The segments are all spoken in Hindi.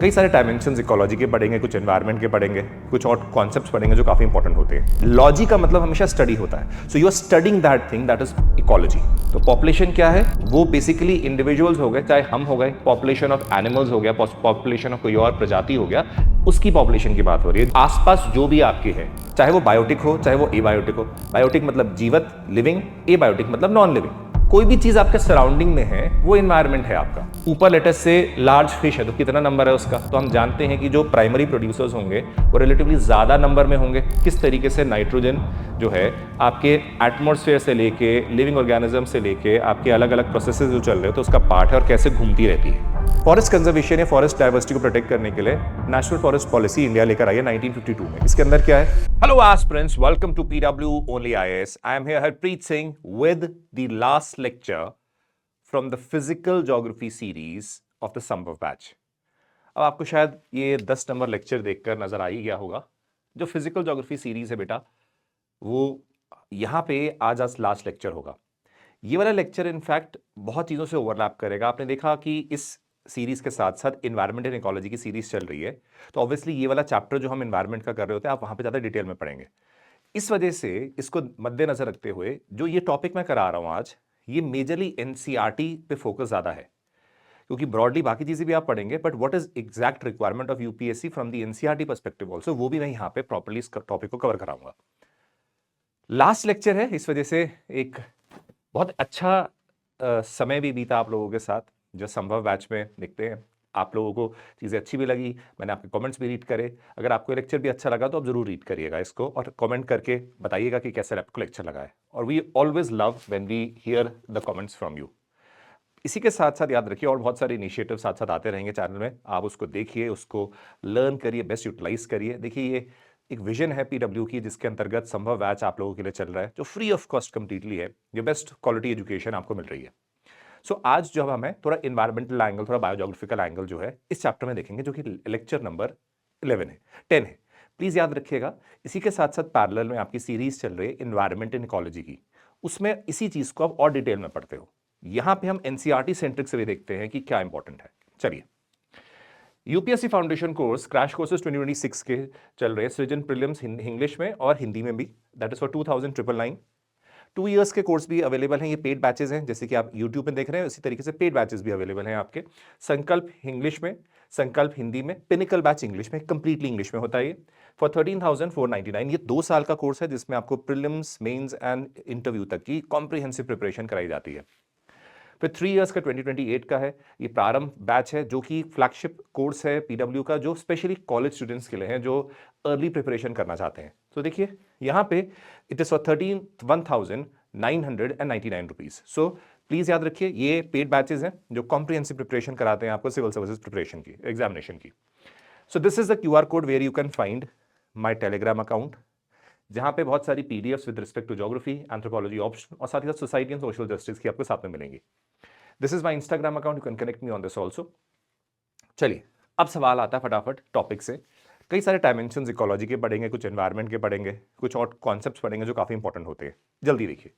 कई सारे डायमेंशंस इकोलॉजी के पढ़ेंगे, कुछ एनवायरनमेंट के पढ़ेंगे, कुछ और कॉन्सेप्ट्स पढ़ेंगे जो काफी इंपॉर्टेंट होते हैं। लॉजी का मतलब हमेशा स्टडी होता है, so you are studying that thing, that is ecology. तो पॉपुलेशन क्या है? वो बेसिकली इंडिविजुअल्स हो गए, चाहे हम हो गए, पॉपुलेशन ऑफ एनिमल्स हो गया, पॉपुलेशन ऑफ कोई और प्रजाति हो गया, उसकी पॉपुलेशन की बात हो रही है। आसपास जो भी आपके है, चाहे वो बायोटिक हो चाहे वो एबायोटिक हो। बायोटिक मतलब जीवत, लिविंग, एबायोटिक मतलब नॉन लिविंग। कोई भी चीज आपके सराउंडिंग में है वो एनवायरनमेंट है आपका। ऊपर लेटेस्ट से लार्ज फिश है तो कितना नंबर है उसका, तो हम जानते हैं कि जो प्राइमरी प्रोड्यूसर्स होंगे वो रिलेटिवली ज्यादा नंबर में होंगे। किस तरीके से नाइट्रोजन जो है आपके एटमॉस्फेयर से लेके, लिविंग ऑर्गेनिज्म से लेके आपके अलग अलग प्रोसेसेस जो चल रहे हैं तो उसका पार्ट है और कैसे घूमती रहती है। फॉरेस्ट कंजर्वेशन या फॉरेस्ट डायवर्सिटी को प्रोटेक्ट करने के लिए नेशनल फॉरेस्ट पॉलिसी इंडिया लेकर आई है 1952 में। इसके अंदर क्या है? Hello aspirants, welcome to PW only IAS. I am here Harpreet Singh with the last lecture from the physical geography series of the Sambhav batch. अब आपको शायद ये 10 नंबर लेक्चर देखकर नजर आ ही गया होगा। जो फिजिकल ज्योग्राफी सीरीज है बेटा, वो यहाँ पे आज लास्ट लेक्चर होगा। ये वाला लेक्चर इनफैक्ट बहुत चीज़ों से ओवरलैप करेगा। आपने देखा कि इस सीरीज के साथ साथ इन्वायरमेंट एंड इकोलॉजी की सीरीज चल रही है, तो ऑब्वियसली ये वाला चैप्टर जो हम इन्वायरमेंट का कर रहे होते हैं आप वहाँ पे ज़्यादा डिटेल में पढ़ेंगे। इस वजह से इसको मद्देनजर रखते हुए जो ये टॉपिक मैं करा रहा हूँ आज, ये मेजरली एनसीईआरटी पे फोकस ज़्यादा है, क्योंकि ब्रॉडली बाकी चीज़ें भी आप पढ़ेंगे, but what is exact requirement of UPSC from the NCERT perspective also, वो भी मैं यहाँ पे प्रॉपर्ली इस टॉपिक को कवर कराऊंगा। लास्ट लेक्चर है, इस वजह से एक बहुत अच्छा समय भी बीता आप लोगों के साथ जो संभव बैच में दिखते हैं। आप लोगों को चीज़ें अच्छी भी लगी, मैंने आपके कमेंट्स भी रीड करे। अगर आपको लेक्चर भी अच्छा लगा तो आप जरूर रीड करिएगा इसको और कमेंट करके बताइएगा कि कैसे आपको लेक्चर लगा है। और we always love when we hear the comments from you. इसी के साथ साथ याद रखिए और बहुत सारे इनिशिएटिव साथ साथ आते रहेंगे चैनल में, आप उसको देखिए, उसको लर्न करिए, बेस्ट यूटिलाइज करिए। देखिए ये एक विजन है पीडब्ल्यू की, जिसके अंतर्गत संभव बैच आप लोगों के लिए चल रहा है, जो फ्री ऑफ कॉस्ट कंप्लीटली है, जो बेस्ट क्वालिटी एजुकेशन आपको मिल रही है। सो आज जो हम है थोड़ा इन्वायरमेंटल एंगल, थोड़ा बायोजोग्राफिकल एंगल जो है इस चैप्टर में देखेंगे, जो कि लेक्चर नंबर 11 है, 10 है। प्लीज याद रखिएगा। इसी के साथ साथ पैरेलल में आपकी सीरीज चल रही है इन्वायरमेंट एंड इकोलॉजी की, उसमें इसी चीज को आप और डिटेल में पढ़ते हो। यहां पे हम एनसीईआरटी सेंट्रिक से भी देखते हैं कि क्या इंपॉर्टेंट है। चलिए, UPSC foundation course crash courses 2026 के चल रहे हैं, सृजन प्रीलिम्स इंग्लिश में और हिंदी में भी, दैट इज फॉर 2099। 2 इयर्स के कोर्स भी अवेलेबल हैं, ये पेड बैचेस हैं, जैसे कि आप यूट्यूब में देख रहे हैं उसी तरीके से पेड बैचेस भी अवेलेबल हैं आपके। संकल्प इंग्लिश में, संकल्प हिंदी में, पिनिकल बैच इंग्लिश में, कंप्लीटली इंग्लिश में होता है ये, फॉर 13,499। ये 2 साल का कोर्स है जिसमें आपको प्रीलिम्स, मेंस एंड इंटरव्यू तक की कॉम्प्रिहेंसिव प्रिपरेशन कराई जाती है। फिर 3 इयर्स का 2028 का है, ये प्रारंभ बैच है जो कि फ्लैगशिप कोर्स है पीडब्ल्यू का, जो स्पेशली कॉलेज स्टूडेंट्स के लिए है जो अर्ली प्रिपरेशन करना चाहते हैं। तो देखिए यहाँ पे it is for 13,999 rupees. So please याद रखिए ये पेड बैचेस हैं जो कॉम्प्रिहेंसिव प्रिपरेशन कराते हैं आपको सिविल सर्विसेज प्रिपरेशन की, एग्जामिनेशन की। So this is the QR code where you can find my Telegram account, जहां पे बहुत सारी PDFs with respect to geography, anthropology option और साथ ही साथ सोसाइटी एंड सोशल जस्टिस की आपको साथ में मिलेंगी। This is my Instagram account, you can connect me on this also. चलिए, अब सवाल आता है फटाफट टॉपिक से। कई सारे डायमेंशंस इकोलॉजी के पढ़ेंगे, कुछ एनवायरनमेंट के पढ़ेंगे, कुछ और कॉन्सेप्ट्स पढ़ेंगे जो काफी इंपॉर्टेंट होते हैं। जल्दी देखिए।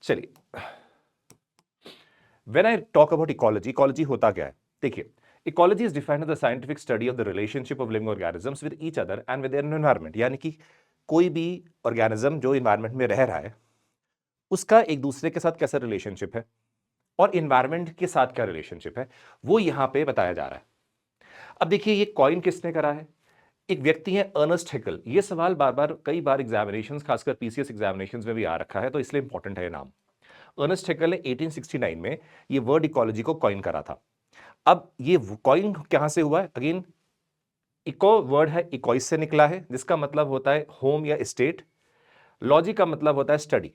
चलिए, when I talk about ecology, ecology होता क्या है? देखिए, ecology is defined as the scientific study of the relationship of living organisms with each other and with their environment. यानी कि कोई भी ऑर्गेनिज्म जो एनवायरनमेंट में रह रहा है उसका एक दूसरे के साथ कैसा रिलेशनशिप है और एनवायरनमेंट के साथ क्या रिलेशनशिप है, वो यहां पे बताया जा रहा है। अब देखिए, ये कॉइन किसने करा है? एक व्यक्ति है अर्नेस्ट हैकेल। ये सवाल बार बार कई बार एग्जामिनेशंस, खासकर पीसीएस एग्जामिनेशंस में भी आ रखा है, तो इसलिए इंपॉर्टेंट है ये नाम। अर्नेस्ट हैकेल ने 1869 में ये वर्ड इकोलॉजी को कॉइन करा था। अब ये कॉइन कहां से हुआ है? अगेन, इको वर्ड है, इकोइस से निकला है, जिसका मतलब होता है होम या स्टेट। लॉजी का मतलब होता है स्टडी,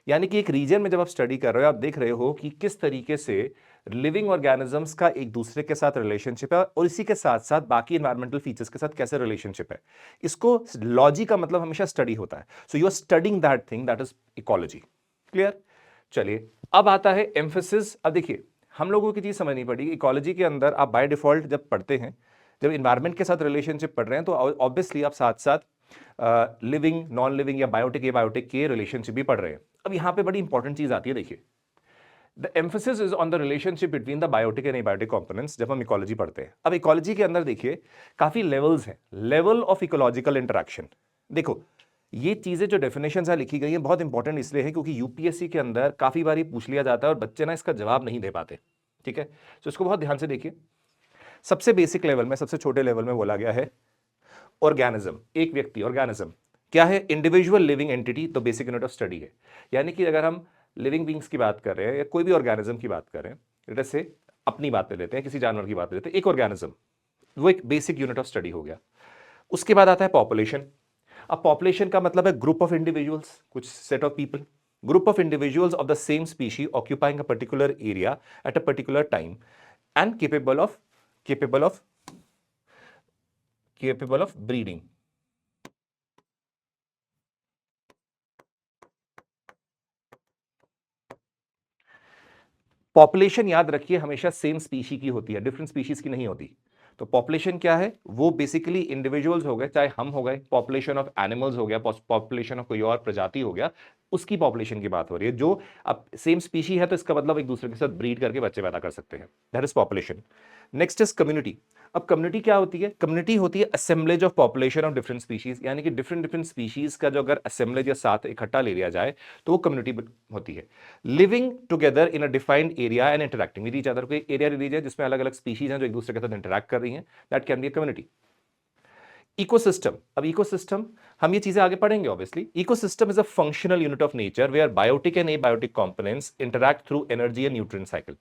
यानी कि एक रीजन में जब आप स्टडी कर रहे हो, आप देख रहे हो कि किस तरीके से लिविंग ऑर्गेनिजम्स का एक दूसरे के साथ रिलेशनशिप है और इसी के साथ साथ बाकी एनवायरमेंटल फीचर्स के साथ कैसे रिलेशनशिप है। इसको लॉजी का मतलब हमेशा स्टडी होता है, so you are studying that thing, that is ecology. Clear? चलिए, अब आता है एम्फेसिस। अब देखिए, हम लोगों की चीज समझनी पड़ेगी। इकोलॉजी के अंदर आप बाय डिफॉल्ट जब पढ़ते हैं, जब इन्वायरमेंट के साथ रिलेशनशिप पढ़ रहे हैं, तो ऑब्वियसली आप साथ साथ लिविंग, नॉन लिविंग या बायोटिक, ए बायोटिक के रिलेशनशिप भी पढ़ रहे हैं। अब यहां पे बड़ी इंपॉर्टेंट चीज आती है। देखिए, the emphasis is on the relationship between the biotic and abiotic components जब हम इकोलॉजी पढ़ते हैं। अब इकोलॉजी के अंदर देखिए काफी लेवल्स हैं, लेवल ऑफ इकोलॉजिकल इंटरेक्शन। देखो ये चीजें जो डेफिनेशंस है लिखी गई हैं बहुत इंपॉर्टेंट इसलिए है क्योंकि यूपीएससी के अंदर काफी बार पूछ लिया जाता है और बच्चे ना इसका जवाब नहीं दे पाते, ठीक है। तो इसको बहुत ध्यान से देखिए। सबसे बेसिक लेवल में, सबसे छोटे लेवल में बोला गया है ऑर्गेनिज्म, एक व्यक्ति, ऑर्गेनिज्म क्या है? इंडिविजुअल लिविंग एंटिटी, तो बेसिक यूनिट ऑफ स्टडी है। यानी कि अगर हम लिविंग बींग्स की बात कर रहे हैं या कोई भी ऑर्गेनिज्म की बात कर रहे हैं, जैसे अपनी बात ले लेते हैं, किसी जानवर की बात ले लेते हैं, एक ऑर्गेनिज्म, वो एक बेसिक यूनिट ऑफ स्टडी हो गया। उसके बाद आता है पॉपुलेशन। अब पॉपुलेशन का मतलब है ग्रुप ऑफ इंडिविजुअल्स, कुछ set of people, group of individuals of the same species occupying a particular area at a particular time and capable of breeding. Population याद रखिए हमेशा सेम स्पीशी की होती है, डिफरेंट स्पीशीज की नहीं होती। तो पॉपुलेशन क्या है? वो बेसिकली इंडिविजुअल्स हो गए, चाहे हम हो गए, पॉपुलेशन ऑफ एनिमल्स हो गया, पॉपुलेशन ऑफ कोई और प्रजाति हो गया, उसकी पॉपुलेशन की बात हो रही है। जो अब सेम स्पीशी है तो इसका मतलब एक दूसरे के साथ ब्रीड करके बच्चे पैदा कर सकते हैं, that is population. Next is community. अब कम्युनिटी क्या होती है? कम्युनिटी होती है assemblage of population of different species, यानी कि डिफरेंट डिफरेंट स्पीशीज का जो अगर असेंबलेज या साथ इकट्ठा ले लिया जाए तो वो कम्युनिटी होती है। Living together in a defined area and interacting with each other, कोई एरिया ले लीजिए जिसमें अलग अलग स्पीशीज हैं जो एक दूसरे के साथ इंटरैक्ट कर रही हैं, that can be a community. Ecosystem, अब इकोसिस्टम हम ये चीजें आगे पढ़ेंगे obviously. Ecosystem is a functional unit of nature where biotic and abiotic components interact through energy and nutrient cycle.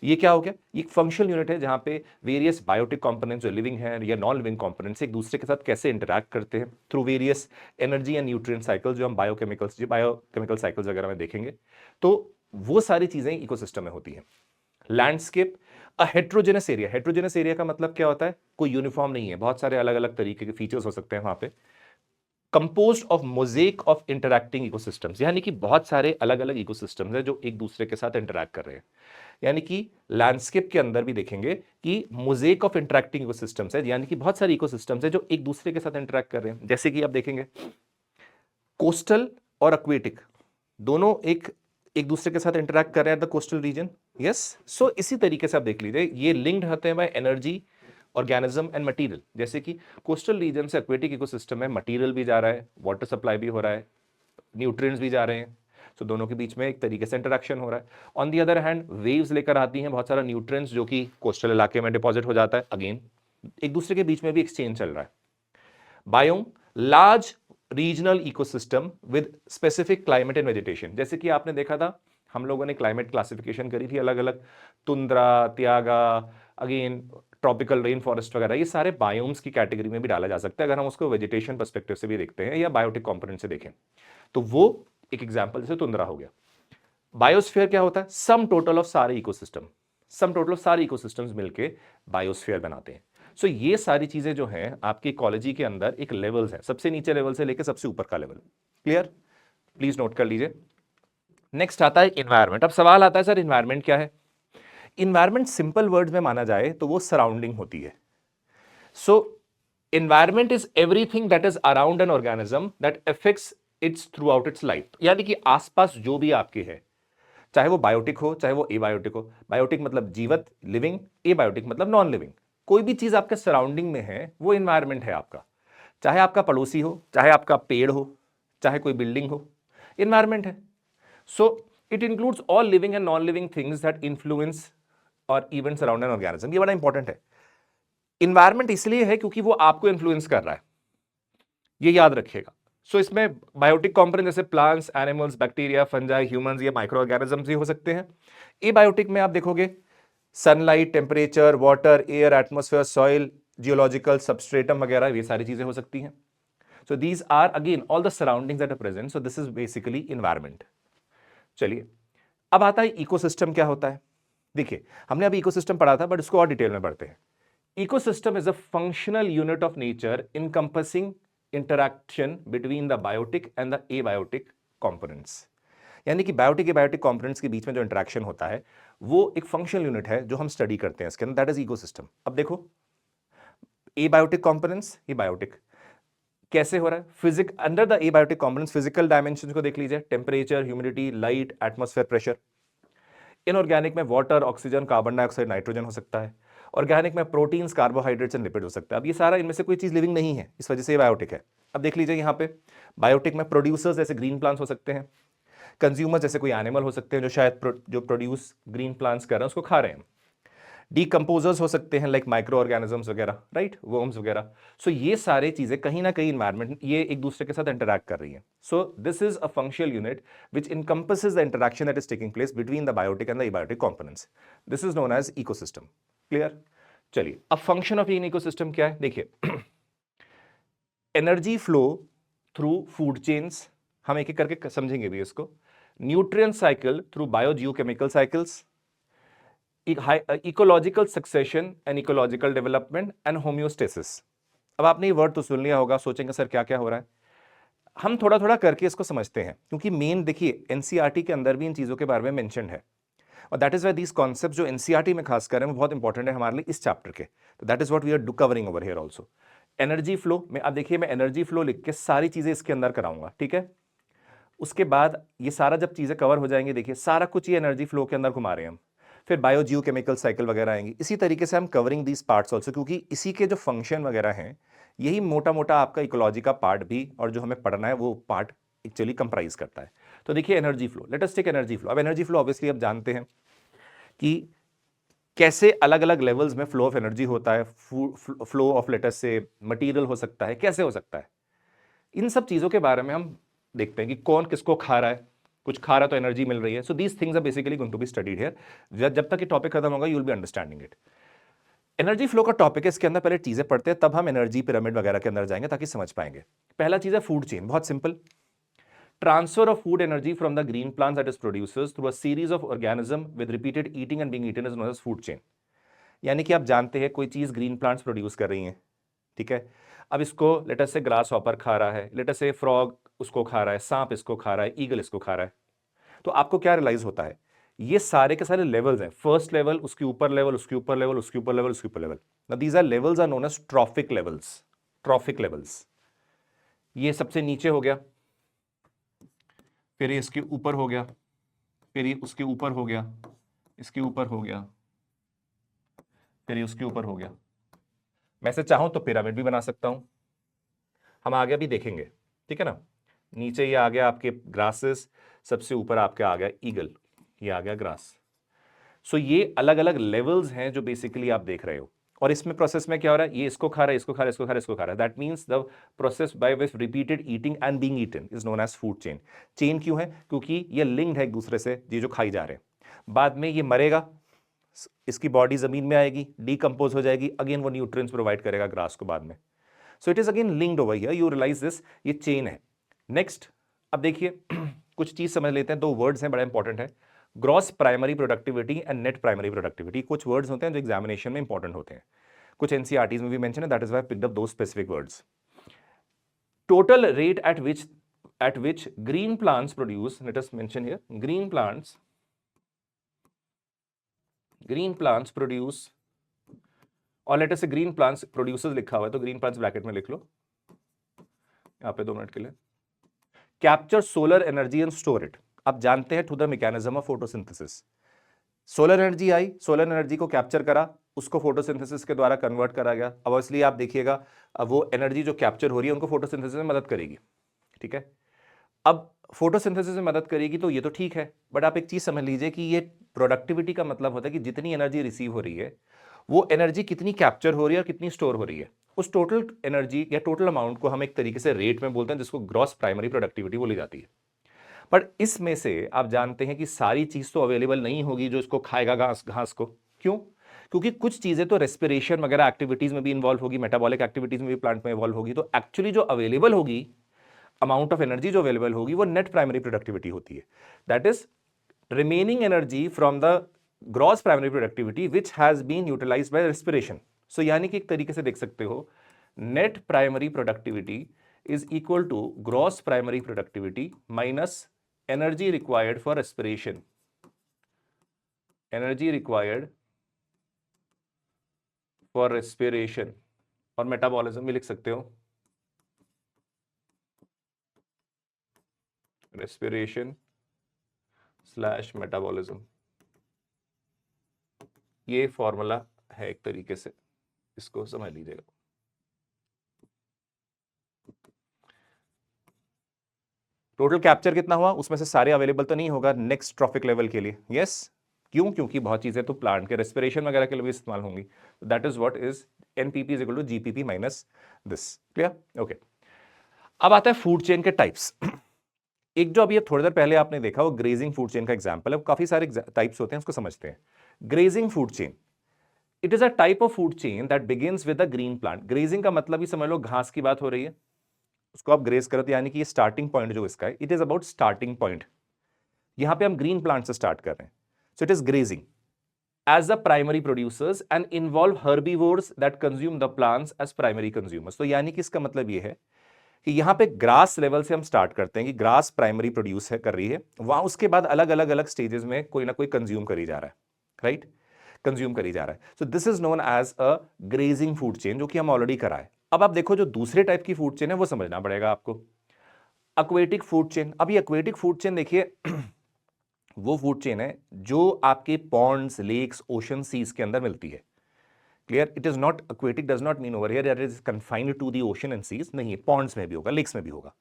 ये क्या हो गया? ये एक फंक्शनल यूनिट है जहां पे वेरियस बायोटिक कंपोनेंट्स जो लिविंग हैं या नॉन लिविंग कंपोनेंट्स एक दूसरे के साथ कैसे इंटरैक्ट करते हैं through various energy and nutrient cycles, जो हम बायोकेमिकल साइकिल्स वगैरह में देखेंगे। तो वो सारी चीजें इकोसिस्टम में होती हैं। लैंडस्केप, अ हेट्रोजेनस एरिया। हेट्रोजेनस एरिया का मतलब क्या होता है? कोई यूनिफॉर्म नहीं है, बहुत सारे अलग अलग तरीके के फीचर्स हो सकते हैं वहां पे। Composed of mosaic of interacting ecosystems, यानी कि बहुत सारे अलग अलग इकोसिस्टम्स हैं जो एक दूसरे के साथ इंटरैक्ट कर रहे हैं। यानी कि लैंडस्केप के अंदर भी देखेंगे कि मोजेक ऑफ इंटरैक्टिंग इकोसिस्टम्स है, यानी कि बहुत सारे इकोसिस्टम्स है जो एक दूसरे के साथ इंटरैक्ट कर रहे हैं। जैसे कि आप देखेंगे कोस्टल और एक्वेटिक दोनों एक दूसरे के साथ इंटरैक्ट कर रहे हैं द कोस्टल रीजन। यस, सो इसी तरीके से आप देख लीजिए ये लिंक्ड होते हैं by energy, organism and material. जैसे कि कोस्टल रीजन से एक्वेटिक इकोसिस्टम में मटेरियल भी जा रहा है, वाटर सप्लाई भी हो रहा है, न्यूट्रिएंट्स भी जा रहे हैं, सो दोनों के बीच में एक तरीके से इंटरेक्शन हो रहा है। On the other hand waves लेकर आती हैं बहुत सारा न्यूट्रिएंट्स जो कि कोस्टल इलाके में डिपॉजिट हो जाता है, अगेन एक दूसरे के बीच में भी एक्सचेंज चल रहा है। Biome, large regional ecosystem with specific climate and vegetation. जैसे कि आपने देखा था हम लोगों ने क्लाइमेट क्लासिफिकेशन करी थी अलग अलग, तुंद्रा, त्यागा, अगेन ट्रॉपिकल रेन फॉरेस्ट वगैरह, ये सारे बायोम्स की कैटेगरी में भी डाला जा सकता है अगर हम उसको वेजिटेशन पर्सपेक्टिव से भी देखते हैं या बायोटिक कंपोनेंट से देखें तो। वो एक एग्जांपल जैसे तुंद्रा हो गया। बायोस्फीयर क्या होता है? सम टोटल ऑफ सारे इकोसिस्टम, सम टोटल ऑफ सारे इकोसिस्टम्स मिलके बायोस्फीयर बनाते हैं। सो ये सारी चीजें जो हैं आपकी इकोलॉजी के अंदर एक लेवल्स है, सबसे नीचे लेवल से लेकर सबसे ऊपर का लेवल। क्लियर? प्लीज नोट कर लीजिए। नेक्स्ट आता है इन्वायरमेंट। अब सवाल आता है सर इन्वायरमेंट क्या है? इन्वायरमेंट सिंपल वर्ड्स में माना जाए तो वो सराउंडिंग होती है। So environment is everything that is around an organism that affects its throughout its life. यानी कि आसपास जो भी आपके है, चाहे वो बायोटिक हो चाहे वो एबायोटिक हो। बायोटिक मतलब जीवत, लिविंग, एबायोटिक मतलब नॉन लिविंग। कोई भी चीज आपके सराउंडिंग में है वो इन्वायरमेंट है आपका, चाहे आपका पड़ोसी हो, चाहे आपका पेड़ हो, चाहे कोई बिल्डिंग हो, इन्वायरमेंट है। So it includes all living and non living things that influence और इवेंट्स अराउंड एन ऑर्गेनिज्म। ये बड़ा इंपॉर्टेंट है। इन्वायरमेंट इसलिए है क्योंकि वो आपको इन्फ्लुएंस कर रहा है, ये याद रखिएगा। सो इसमें बायोटिक कंपोनेंट जैसे plants, animals, bacteria, fungi, humans, ये माइक्रो ऑर्गेनिजम्स भी हो सकते हैं। एबायोटिक में आप देखोगे sunlight, temperature, water, air, atmosphere, soil, geological substratum वगैरह, ये सारी चीजें हो सकती हैं। So these are again all the surroundings that are present. So this is basically environment. चलिए अब आता है इकोसिस्टम क्या होता है। देखिए हमने अभी इकोसिस्टम पढ़ा था बट इसको और डिटेल में पढ़ते हैं। Ecosystem is a functional unit of nature encompassing interaction between the biotic and the abiotic components. यानी कि बायोटिक एबायोटिक कंपोनेंट्स के बीच में जो इंटरैक्शन होता है वो एक फंक्शनल यूनिट है जो हम स्टडी करते हैं इसके अंदर, दैट इज इकोसिस्टम। अब देखो एबायोटिक कंपोनेंट्स, ये बायोटिक कैसे हो रहा है? Physic under the abiotic components physical dimensions को देख लीजिए, temperature, humidity, light, atmosphere pressure. Inorganic में water, oxygen, carbon dioxide, nitrogen हो सकता है। ऑर्गेनिक में प्रोटीन्स, कार्बोहाइड्रेट्स एंड लिपिड हो सकता है। अब ये सारा इनमें से कोई चीज लिविंग नहीं है, इस वजह से ये बायोटिक है। अब देख लीजिए यहाँ पे बायोटिक में प्रोड्यूसर्स जैसे ग्रीन प्लांट्स हो सकते हैं, कंज्यूमर्स जैसे कोई एनिमल हो सकते हैं जो शायद जो प्रोड्यूस ग्रीन प्लांट्स कर रहे हैं उसको खा रहे हैं। डीकंपोजर्स हो सकते हैं लाइक माइक्रो ऑर्गेनिजम्स वगैरह, राइट, वर्म्स वगैरह। सो ये सारे चीजें कहीं ना कहीं इन्वायरमेंट ये एक दूसरे के साथ इंटरैक्ट कर रही हैं। So this is a functional unit which encompasses the interaction that is taking place between the biotic and the abiotic components. This is known as ecosystem. Clear? चलिए, अब फंक्शन ऑफ इन इकोसिस्टम क्या है देखिए। Energy flow through food chains, हम एक एक करके समझेंगे भी इसको। Nutrient cycle through biogeochemical cycles, ecological succession and ecological development and homeostasis. अब आपने ये वर्ड तो सुन लिया होगा, सोचेंगे सर क्या क्या हो रहा है। हम थोड़ा थोड़ा करके इसको समझते हैं, क्योंकि मेन देखिए एनसीईआरटी के अंदर भी इन चीजों के बारे में मेंशन है, और that is why these concept जो एनसीईआरटी में खास कर हैं वो बहुत इंपॉर्टेंट है हमारे लिए इस चैप्टर के। तो that is what we are covering over here also. Energy flow में अब देखिए मैं एनर्जी फ्लो लिख के सारी चीजें इसके अंदर कराऊंगा, ठीक है। उसके बाद ये सारा जब चीजें कवर हो जाएंगी, देखिए सारा कुछ ये एनर्जी फ्लो के अंदर घुमा रहे हैं हम। फिर बायोजियोकेमिकल साइकिल वगैरह आएंगी, इसी तरीके से हम कवरिंग दीज पार्ट्स आल्सो, क्योंकि इसी के जो फंक्शन वगैरह हैं यही मोटा मोटा आपका इकोलॉजी का पार्ट भी और जो हमें पढ़ना है वो पार्ट एक्चुअली कंप्राइज करता है। तो देखिए energy flow, let us take energy flow. अब एनर्जी फ्लो ऑब्वियसली आप जानते हैं कि कैसे अलग अलग लेवल्स में फ्लो ऑफ एनर्जी होता है। Flow of let's say material हो सकता है, कैसे हो सकता है, इन सब चीजों के बारे में हम देखते हैं कि कौन किसको खा रहा है, कुछ खा रहा है तो एनर्जी मिल रही है। So these things are basically going to be studied here. जब तक ये टॉपिक खत्म होगा you will be understanding it. Energy flow का टॉपिक है, इसके अंदर पहले चीजें पढ़ते हैं, तब हम एनर्जी पिरामिड वगैरह के अंदर जाएंगे ताकि समझ पाएंगे। पहला चीज है फूड चेन, बहुत simple. Transfer of food energy from the green plants that is produces through a series of organism with repeated eating and being eaten is known as food chain। यानी कि आप जानते हैं कोई चीज ग्रीन प्लांट्स प्रोड्यूस कर रही हैं, ठीक है। अब इसको लेटर से ग्रास हॉपर खा रहा है, लेटर से फ्रॉग उसको खा रहा है, सांप इसको खा रहा है, ईगल इसको खा रहा है। तो आपको क्या रियलाइज होता है, ये सारे के सारे लेवल्स हैं। फर्स्ट लेवल, उसके ऊपर लेवल, उसके ऊपर लेवल, उसके ऊपर लेवल, उसके ऊपर level. Now these are levels are known as trophic levels. Trophic levels, ये सबसे नीचे हो गया, फिर ये इसके ऊपर हो गया, फिर ये उसके ऊपर हो गया, इसके ऊपर हो गया, फिर ये उसके ऊपर हो गया। मैं से चाहूं तो पिरामिड भी बना सकता हूं, हम आगे भी देखेंगे, ठीक है ना। नीचे ये आ गया आपके ग्रासेस, सबसे ऊपर आपके आ गया ईगल, ये आ गया ग्रास। सो ये अलग अलग लेवल्स हैं जो बेसिकली आप देख रहे हो। और इसमें प्रोसेस में क्या हो रहा है, ये इसको खा रहा है, इसको खा रहा है, इसको खा रहा है, इसको खा रहा है। That means the process by which repeated eating and being eaten is known as food chain. Chain क्यों है, क्योंकि ये लिंक्ड है एक दूसरे से, ये जो खाई जा रहे हैं। बाद में ये मरेगा, इसकी बॉडी जमीन में आएगी, डीकंपोज हो जाएगी, अगेन वो न्यूट्रिएंट्स प्रोवाइड करेगा ग्रास को बाद में। So it is again linked over here, you realise this, ये चेन है। नेक्स्ट, अब देखिए कुछ चीज समझ लेते हैं, दो वर्ड्स हैं बड़ा इंपॉर्टेंट है, gross primary productivity and net primary productivity. कुछ वर्ड्स होते हैं जो एग्जामिनेशन में इंपॉर्टेंट होते हैं, कुछ एनसीईआरटीज में भी मेंशन है, that is why I picked up दो specific words. Total rate at which green plants produce, let us mention here, green plants produce, और लेट अस से ग्रीन प्लांट्स प्रोड्यूसर्स लिखा हुआ है तो ग्रीन प्लांट्स ब्रैकेट में लिख लो यहां पे 2 मिनट के लिए। Capture solar energy and store it. आप जानते हैं through the mechanism of photosynthesis. Solar energy I, solar energy को कैप्चर करा, उसको फोटोसिंथेसिस के द्वारा कन्वर्ट करा गया। अब इसलिए आप देखिएगा अब वो एनर्जी जो कैप्चर हो रही है उनको फोटोसिंथेसिस में मदद करेगी, ठीक है। अब फोटोसिंथेसिस में मदद करेगी तो ये तो ठीक है, बट आप एक चीज समझ लीजिए कि ये प्रोडक्टिविटी का मतलब होता है कि जितनी एनर्जी रिसीव हो रही है वो एनर्जी कितनी कैप्चर हो रही है और कितनी स्टोर हो रही है। उस टोटल एनर्जी या टोटल अमाउंट को हम एक तरीके से रेट में बोलते हैं, जिसको ग्रॉस प्राइमरी प्रोडक्टिविटी बोली जाती है। बट इसमें से आप जानते हैं कि सारी चीज तो अवेलेबल नहीं होगी जो इसको खाएगा घास को। क्यों? क्योंकि कुछ चीजें तो रेस्पिरेशन वगैरह एक्टिविटीज में भी इन्वॉल्व होगी, मेटाबॉलिक एक्टिविटीज में भी प्लांट में इन्वॉल्व होगी। तो एक्चुअली जो अवेलेबल होगी, अमाउंट ऑफ एनर्जी जो अवेलेबल होगी, वो नेट प्राइमरी प्रोडक्टिविटी होती है। That is remaining energy from the gross primary productivity which has been utilised by respiration. So यानी कि एक तरीके से देख सकते हो, net primary productivity is equal to gross primary productivity minus energy required for respiration, energy required for respiration, और मेटाबॉलिज्म भी लिख सकते हो, respiration / metabolism। ये फॉर्मूला है एक तरीके से, इसको समझ लीजिएगा। टोटल कैप्चर कितना हुआ, उसमें से सारे अवेलेबल तो नहीं होगा नेक्स्ट ट्रॉफिक लेवल के लिए, यस क्यों, क्योंकि बहुत चीजें तो प्लांट के रेस्पिरेशन वगैरह के लिए भी इस्तेमाल होंगी। That is what is NPP is equal to GPP minus this. Clear, okay. अब आता है फूड चेन के टाइप्स। एक जो अभी थोड़ी देर पहले आपने देखा वो ग्रेजिंग फूड चेन का एग्जांपल है, काफी सारे टाइप्स होते हैं, उसको समझते हैं। Grazing food chain, it is a type of food chain that begins with a green plant. Grazing का मतलब ही समझ लो घास की बात हो रही है, उसको आप ग्रेज करो, यानी कि ये स्टार्टिंग पॉइंट जो इसका है, it is about starting point. यहां पे हम ग्रीन प्लांट से स्टार्ट कर रहे हैं, सो it is grazing as the primary producers and involve herbivores that consume the plants as primary consumers। तो यानी कि इसका मतलब ये है कि यहां पे ग्रास लेवल से हम स्टार्ट करते हैं कि ग्रास प्राइमरी प्रोड्यूस है कर रही है, वहां उसके बाद अलग अलग अलग स्टेजेस में कोई ना कोई कंज्यूम करी जा रहा है, राइट, कंज्यूम करी जा रहा है। So this is known as a grazing food chain, जो कि हम ऑलरेडी करा है। अब आप देखो जो दूसरे टाइप की फूड चेन है वो समझना पड़ेगा आपको, एक्वेटिक फूड चेन। अब ये एक्वेटिक फूड चेन देखिए वो फूड चेन है जो आपके पॉन्ड्स, लेक्स, ओशन, सीज के अंदर मिलती है। Clear, it is not aquatic does not mean over here that is confined to the ocean and seas, नहीं, पॉन्ड्स में भी होगा, लेक्स में भी होगा।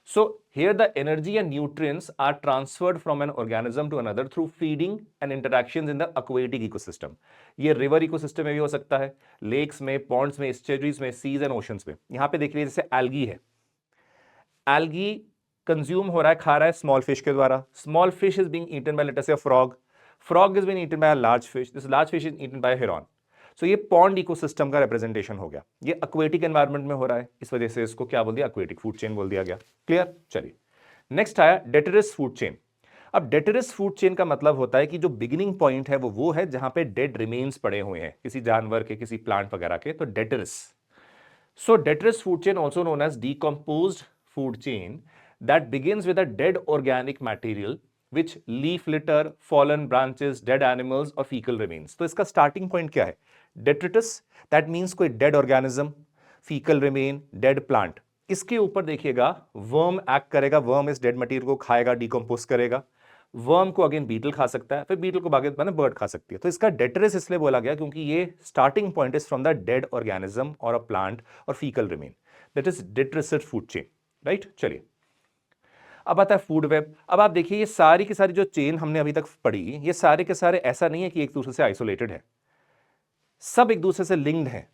So here the energy and nutrients are transferred from an organism to another through feeding and interactions in the aquatic ecosystem. ये रिवर इकोसिस्टम में भी हो सकता है, लेक्स में, पॉन्ड्स में, एस्चुरीज में, सीज एंड ओशंस में। यहां पे देख लीजिए जैसे एल्गी है, एल्गी कंज्यूम हो रहा है, खा रहा है स्मॉल फिश के द्वारा। Small fish is being eaten by let us से frog, frog is being eaten by a large fish, this large fish is eaten by heron. So ये पॉन्ड इकोसिस्टम का रिप्रेजेंटेशन हो गया, ये एक्वेटिक एनवायरनमेंट में हो रहा है, इस वजह से इसको क्या बोल दिया, एक्वेटिक फूड चेन बोल दिया गया। क्लियर, चलिए नेक्स्ट आया डेटरस फूड चेन। अब डेटरस फूड चेन का मतलब होता है कि जो बिगिनिंग पॉइंट है वो है जहां पे डेड रिमेन्स पड़े हुए हैं किसी जानवर के, किसी प्लांट वगैरह के, तो डेटरस। So detritus food chain, also known as decomposed food chain, that begins with a dead organic material which leaf litter, fallen branches, dead animals or fecal remains। तो इसका starting point क्या है, detritus, that means कोई dead organism, fecal remain, dead plant। इसके ऊपर देखिएगा वर्म एक्ट करेगा, वर्म इस डेड मटेरियल को खाएगा, डिकम्पोज करेगा। वर्म को अगेन बीटल खा सकता है, फिर बीटल को बाकी मैंने बर्ड खा सकती है। तो इसका डेटरस इसलिए बोला गया क्योंकि ये starting point is from the dead organism और अ प्लांट और faecal remain, that is detritus food chain, right. चलिए अब आता है फूड वेब। अब आप देखिए ये सारी की सारी जो चेन हमने अभी तक पढ़ी, ये सारे के सारे ऐसा नहीं है कि एक दूसरे से आइसोलेटेड है, सब एक दूसरे से लिंक्ड है,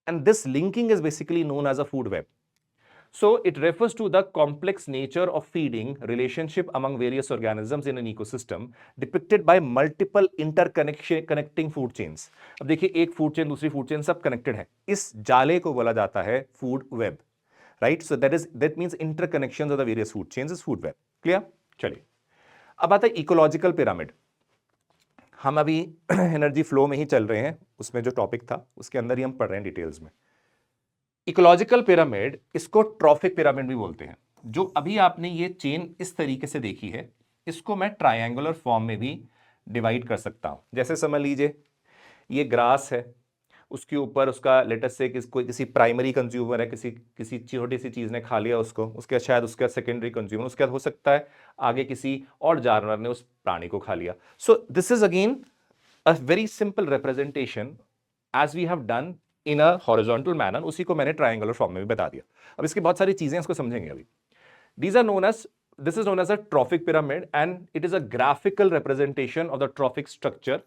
and this linking is basically known as a food web. So it refers to the complex nature of feeding relationship among various organisms in an ecosystem depicted by multiple connecting food chains। अब देखिए एक फूड चेन दूसरी फूड चेन सब कनेक्टेड है, इस जाले को बोला जाता है food web, right. So that means interconnections of the various food chains is food web. Clear, चलिए अब आता है इकोलॉजिकल पिरामिड। हम अभी एनर्जी फ्लो में ही चल रहे हैं, उसमें जो टॉपिक था उसके अंदर ही हम पढ़ रहे हैं डिटेल्स में। इकोलॉजिकल पिरामिड, इसको ट्रॉफिक पिरामिड भी बोलते हैं। जो अभी आपने ये चेन इस तरीके से देखी है, इसको मैं ट्रायंगुलर फॉर्म में भी डिवाइड कर सकता हूं। जैसे समझ लीजिए ये ग्रास है, उसके ऊपर उसका लेटस से कोई किसी प्राइमरी कंज्यूमर है, किसी छोटी सी चीज ने खा लिया उसको, उसके शायद उसका सेकेंडरी कंज्यूमर, उसके बाद हो सकता है आगे किसी और जानवर ने उस प्राणी को खा लिया। So this is again a very simple representation as we have done in a horizontal manner, उसी को मैंने ट्रायंगुलर फॉर्म में भी बता दिया। अब इसकी बहुत सारी चीजें इसको समझेंगे अभी। These are known as, this is known as a trophic pyramid and it is a graphical representation of the trophic structure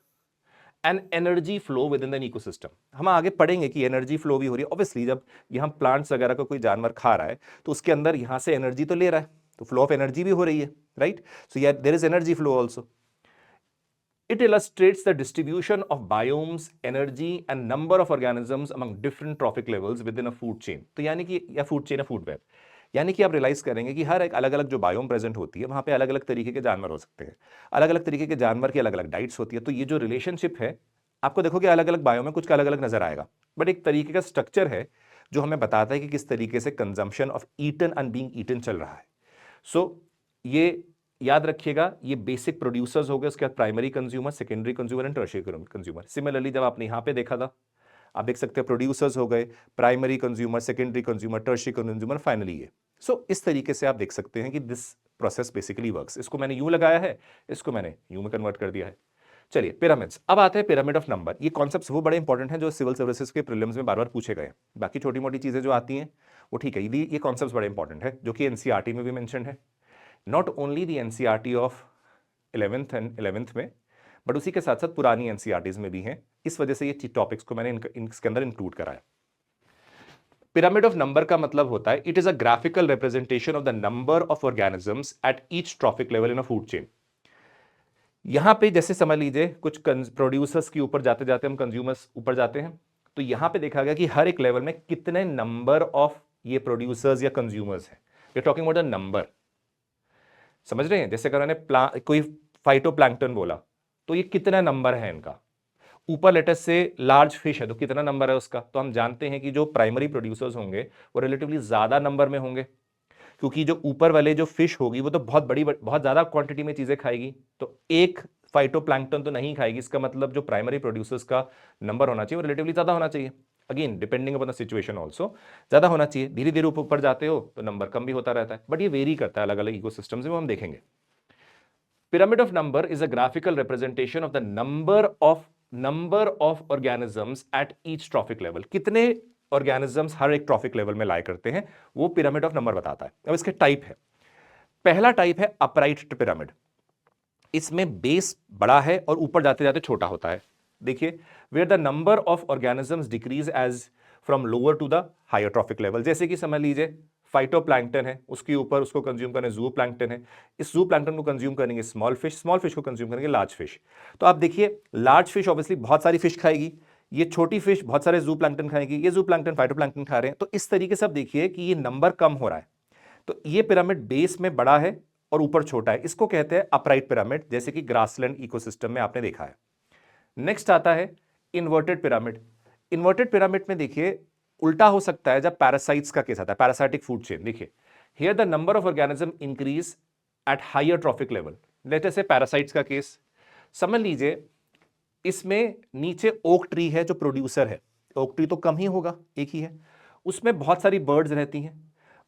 and energy flow within an ecosystem। हम आगे पढ़ेंगे कि एनर्जी फ्लो भी हो रही है, ऑब्वियसली जब यहाँ प्लांट्स वगैरह को कोई जानवर खा रहा है तो उसके अंदर यहाँ से एनर्जी तो ले रहा है, तो फ्लो ऑफ एनर्जी भी हो रही है, राइट। सो यार there is energy flow also. It illustrates the distribution of biomes, energy and number of organisms among different trophic levels within a food chain। तो यानी कि या फूड चेन है फूड वेब, यानी कि आप रियलाइज करेंगे कि हर एक अलग अलग जो बायोम प्रेजेंट होती है वहां पे अलग अलग तरीके के जानवर हो सकते हैं, अलग अलग तरीके के जानवर की अलग अलग डाइट्स होती है। तो ये जो रिलेशनशिप है आपको देखोगे अलग अलग बायोम में कुछ का अलग अलग नजर आएगा, बट एक तरीके का स्ट्रक्चर है जो हमें बताता है कि किस तरीके से consumption of eaten and being eaten चल रहा है। सो ये याद रखिएगा, ये बेसिक प्रोड्यूसर्स हो गए, उसके बाद primary consumer, secondary consumer and tertiary consumer. Similarly जब आपने यहां पे देखा था, आप देख सकते हैं प्रोड्यूसर्स हो गए, primary consumer, secondary consumer, tertiary consumer, finally ये। सो इस तरीके से आप देख सकते हैं कि दिस प्रोसेस बेसिकली वर्क्स। इसको मैंने यूं लगाया है, इसको मैंने यूं में कन्वर्ट कर दिया है। चलिए पिरामिड्स, अब आते हैं पिरामिड ऑफ नंबर। ये कॉन्सेप्ट्स वो बड़े इंपॉर्टेंट हैं जो सिविल सर्विसेज के प्रीलिम्स में बार बार पूछे गए हैं। बाकी छोटी मोटी चीजें जो आती हैं वो ठीक है, ये कॉन्सेप्ट्स बड़े इंपॉर्टेंट है जो कि एनसीईआरटी में भी मेंशन है। Not only the NCERT of 11th में, बट उसी के साथ साथ पुरानी एनसीईआरटीज में भी हैं। इस वजह से ये टॉपिक्स को मैंने इसके अंदर इंक्लूड कराया। पिरामिड ऑफ नंबर का मतलब होता है it is a graphical representation of the number of organisms eight each trophic level in a food chain. यहां पे जैसे समझ लीजिए कुछ प्रोड्यूसर्स के ऊपर जाते जाते हम कंज्यूमर्स ऊपर जाते हैं, तो यहां पे देखा गया कि हर एक लेवल में कितने नंबर ऑफ ये प्रोड्यूसर्स या कंज्यूमर्स हैं। We talking about the number, समझ रहे हैं? जैसे अगर मैंने कोई फाइटोप्लैंक्टन बोला तो ये कितना नंबर है इनका। ऊपर लेटेस से लार्ज फिश है तो कितना नंबर है उसका। तो हम जानते हैं कि जो प्राइमरी प्रोड्यूसर्स होंगे वो रिलेटिवली ज्यादा नंबर में होंगे, क्योंकि जो ऊपर वाले जो फिश होगी वो तो बहुत ज्यादा क्वांटिटी में चीजें खाएगी, तो एक फाइटोप्लैंक्टन तो नहीं खाएगी। इसका मतलब जो प्राइमरी प्रोड्यूसर्स का नंबर होना चाहिए वो रिलेटिवली ज्यादा होना चाहिए। Again depending upon the situation also ज्यादा होना चाहिए। धीरे धीरे ऊपर जाते हो तो नंबर कम भी होता रहता है, बट ये वेरी करता है अलग अलग इकोसिस्टम्स में, वो हम देखेंगे। Pyramid of number is a graphical representation of the number of organisms eight each trophic level. कितने ऑर्गेनिजम्स हर एक ट्रॉफिक लेवल में लाए करते हैं वो पिरामिड ऑफ नंबर बताता है। अब इसके टाइप है, पहला टाइप है अपराइट पिरामिड। इसमें बेस बड़ा है और ऊपर जाते जाते छोटा होता है। देखिए, where the number of organisms decrease as from lower to the higher trophic level. जैसे कि समझ लीजिए फाइटोप्लैंक्टन है, उसके ऊपर उसको कंज्यूम करने जू प्लैंक्टन है, इस जू प्लैंक्टन को कंज्यूम करेंगे स्मॉल फिश को कंज्यूम करेंगे लार्ज फिश। तो आप देखिए लार्ज फिश ऑब्वियसली बहुत सारी फिश खाएगी, ये छोटी फिश बहुत सारे जू प्लैंक्टन खाएगी, ये जू प्लैंक्टन फाइटोप्लैंक्टन खा रहे हैं। तो इस तरीके से आप देखिए कि ये नंबर कम हो रहा है। तो ये पिरामिड बेस में बड़ा है और ऊपर छोटा है, इसको कहते हैं अपराइट पिरामिड, जैसे कि ग्रासलैंड इकोसिस्टम में आपने देखा है। नेक्स्ट आता है इन्वर्टेड पिरामिड। इन्वर्टेड पिरामिड में देखिए उल्टा हो सकता है जब पैरासाइट्स का केस आता है, पैरासाइटिक फूड चेन। देखिए here the number of organism increase at higher trophic level. Let us say parasites का केस समझ लीजिए, इसमें नीचे ओक ट्री है जो प्रोड्यूसर है, ओक ट्री तो कम ही होगा, एक ही है, उसमें बहुत सारी बर्ड्स रहती हैं,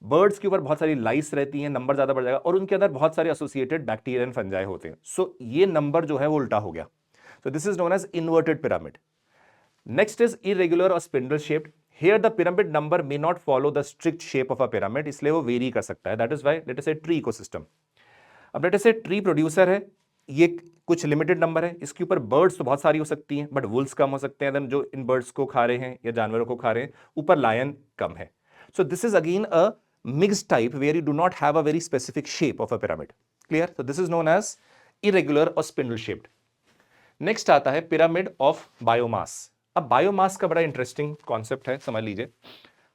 बर्ड्स के ऊपर बहुत सारी लाइस रहती हैं, नंबर ज्यादा बढ़ जाएगा, और उनके अंदर बहुत सारे एसोसिएटेड बैक्टीरिया एंड फंजाई होते हैं। सो ये नंबर जो है वो उल्टा हो गया। So this is known as inverted pyramid. Next is irregular or spindle shaped. Here the pyramid number may not follow the strict shape of a pyramid, इसलिए वो वेरी कर सकता है। That is why let us say tree ecosystem. अब let us say tree producer है, ये कुछ लिमिटेड नंबर है, इसके ऊपर बर्ड्स तो बहुत सारी हो सकती हैं, बट वुल्स कम हो सकते हैं जो इन बर्ड्स को खा रहे हैं या जानवरों को खा रहे हैं, ऊपर लायन कम है। So this is again a mixed type where you do not have a very specific shape of a pyramid. Clear? So this is known as irregular or spindle shaped. Next आता है पिरामिड ऑफ बायोमास। अब बायोमास का बड़ा इंटरेस्टिंग कॉन्सेप्ट है, समझ लीजिए।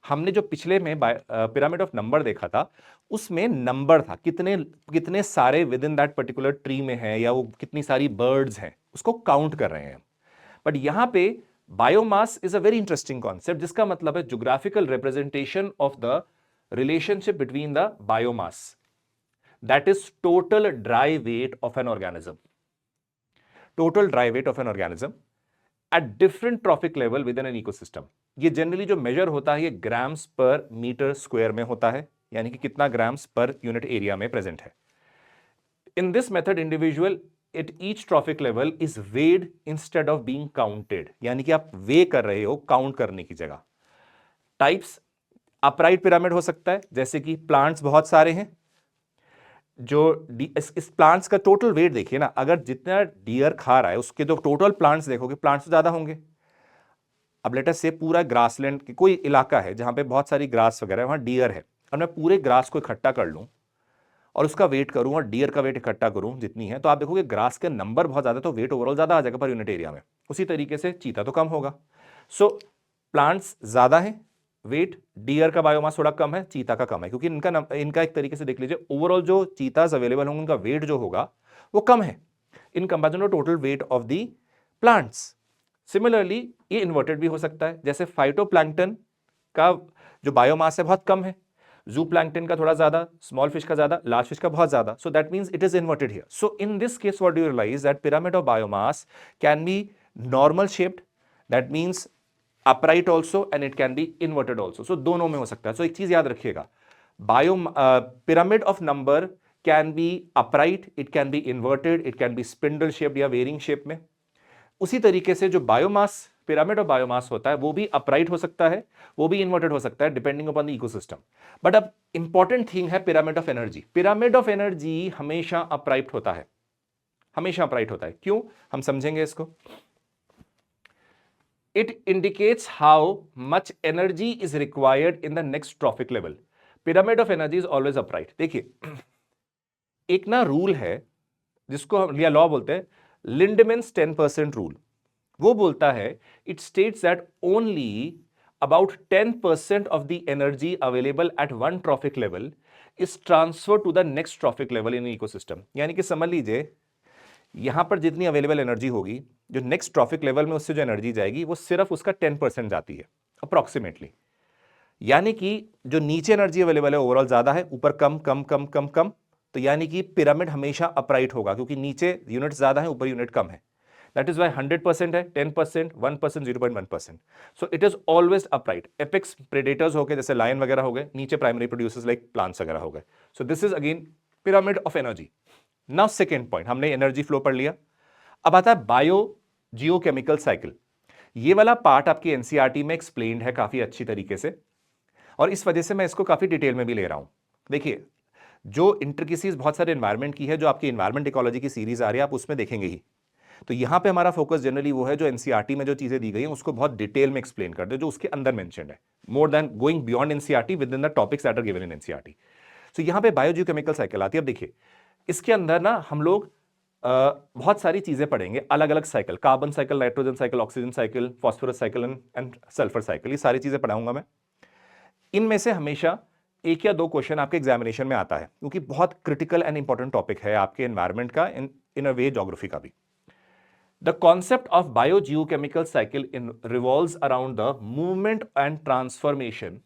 हमने जो पिछले में पिरामिड ऑफ नंबर देखा था उसमें नंबर था कितने सारे with in that particular tree में है, या वो कितनी सारी बर्ड्स हैं, उसको काउंट कर रहे हैं। बट यहां पे biomass is a very interesting concept, जिसका मतलब है geographical representation of the relationship between the biomass, that is total dry weight of an organism. Total dry weight of an organism at different trophic level with in an ecosystem. ये जनरली जो मेजर होता है ये ग्राम्स पर मीटर स्क्वायर में होता है, यानी कि कितना ग्राम्स पर यूनिट एरिया में प्रेजेंट है। In this method individual at each trophic level is weighed instead of being counted, यानी कि आप वे कर रहे हो काउंट करने की जगह। टाइप्स अपराइट पिरामिड हो सकता है, जैसे कि प्लांट्स बहुत सारे हैं, जो इस प्लांट्स का टोटल वेट देखिए ना, अगर जितना डियर खा रहा है उसके जो टोटल प्लांट्स देखोगे, प्लांट्स तो ज्यादा होंगे। अब लेट अस से पूरा ग्रासलैंड की कोई इलाका है जहां पे बहुत सारी ग्रास वगैरह है, वहां डियर है, और मैं पूरे ग्रास को इकट्ठा कर लूं और उसका वेट करूं और डियर का वेट इकट्ठा करूं जितनी है, तो आप देखोगे ग्रास के नंबर बहुत ज्यादा, तो वेट ओवरऑल ज्यादा आ जाएगा पर यूनिट एरिया में। उसी तरीके से चीता तो कम होगा। सो प्लांट्स ज्यादा है, वेट डियर का बायोमास थोड़ा कम है, चीता का कम है, क्योंकि इनका एक तरीके से देख लीजिए ओवरऑल जो चीतास अवेलेबल होंगे उनका वेट जो होगा वो कम है in comparison to total weight of the plants. Similarly ये इन्वर्टेड भी हो सकता है, जैसे फाइटोप्लैंक्टन का जो बायोमास है बहुत कम है, जू प्लैंक्टन का थोड़ा ज्यादा, स्मॉल फिश का ज्यादा, लार्ज फिश का बहुत ज्यादा। So that means it is inverted here. So in this case what do you realise that pyramid of biomass can be normal shaped, that means upright also and it can be inverted also. So दोनों में हो सकता है। So एक चीज याद रखिएगा, pyramid of number can be upright, it can be inverted, it can be spindle shaped या varying shape में। उसी तरीके से जो बायोमास, पिरामिड ऑफ बायोमास होता है, वो भी अपराइट हो सकता है, वो भी इन्वर्टेड हो सकता है, depending upon the ecosystem. But अब इंपॉर्टेंट थिंग है pyramid of energy. Pyramid of energy हमेशा अपराइट होता है, हमेशा अपराइट होता है। क्यों, हम समझेंगे इसको। It indicates how much energy is required in the next trophic level. Pyramid of energy is always upright. देखिए, एक ना रूल है जिसको हम या लॉ बोलते हैं, लिंडमैन्स 10% रूल। वो बोलता है, it states that only about 10% of the energy available at one trophic level is transferred to the next trophic level in ecosystem। यानी कि समझ लीजिए, यहां पर जितनी अवेलेबल एनर्जी होगी, जो नेक्स्ट ट्रॉफिक लेवल में उससे जो एनर्जी जाएगी, वो सिर्फ उसका 10% जाती है अप्रोक्सीमेटली। यानी कि जो नीचे एनर्जी अवेलेबल है ओवरऑल ज्यादा है, ऊपर कम कम कम कम कम। तो यानी कि पिरामिड हमेशा अपराइट होगा, क्योंकि नीचे यूनिट ज्यादा है, ऊपर यूनिट कम है। That is why 100% है, 10%, 1%, 0.1%. So it is always upright. Apex predators हो गए, जैसे लायन वगैरह हो गए, नीचे प्राइमरी प्रोड्यूसर्स लाइक प्लांट्स वगैरह हो गए। So this is again pyramid of energy. Now second point, हमने एनर्जी फ्लो पढ़ लिया। अब आता है बायो जियोकेमिकल साइकिल। ये वाला पार्ट आपकी एनसीईआरटी में एक्सप्लेन्ड है काफी अच्छी तरीके से, और इस वजह से मैं इसको काफी डिटेल में भी ले रहा हूं। देखिए, जो इंट्रिकेसीज बहुत सारे एनवायरमेंट की है, जो आपकी एनवायरमेंट इकोलॉजी की सीरीज आ रही है, आप उसमें देखेंगे ही। तो यहां पे हमारा फोकस जनरली वो है जो एनसीईआरटी में जो चीजें दी गई हैं उसको बहुत डिटेल में एक्सप्लेन कर दे, जो उसके अंदर मेंशन्ड है, more than going beyond NCERT within the topics that are given in NCERT. So यहां पे बायोजियोकेमिकल साइकिल आती है। अब देखिए, इसके अंदर ना हम लोग बहुत सारी चीजें पढ़ेंगे, अलग अलग cycle, carbon cycle, nitrogen cycle, oxygen cycle, phosphorus cycle and sulphur cycle, ये सारी चीजें पढ़ाऊंगा मैं। इनमें से हमेशा एक या दो क्वेश्चन आपके एग्जामिनेशन में आता है, क्योंकि बहुत क्रिटिकल एंड इंपॉर्टेंट टॉपिक है आपके एनवायरमेंट का, इन अ वे ज्योग्राफी का भी। The concept of biogeochemical cycle revolves around the movement and transformation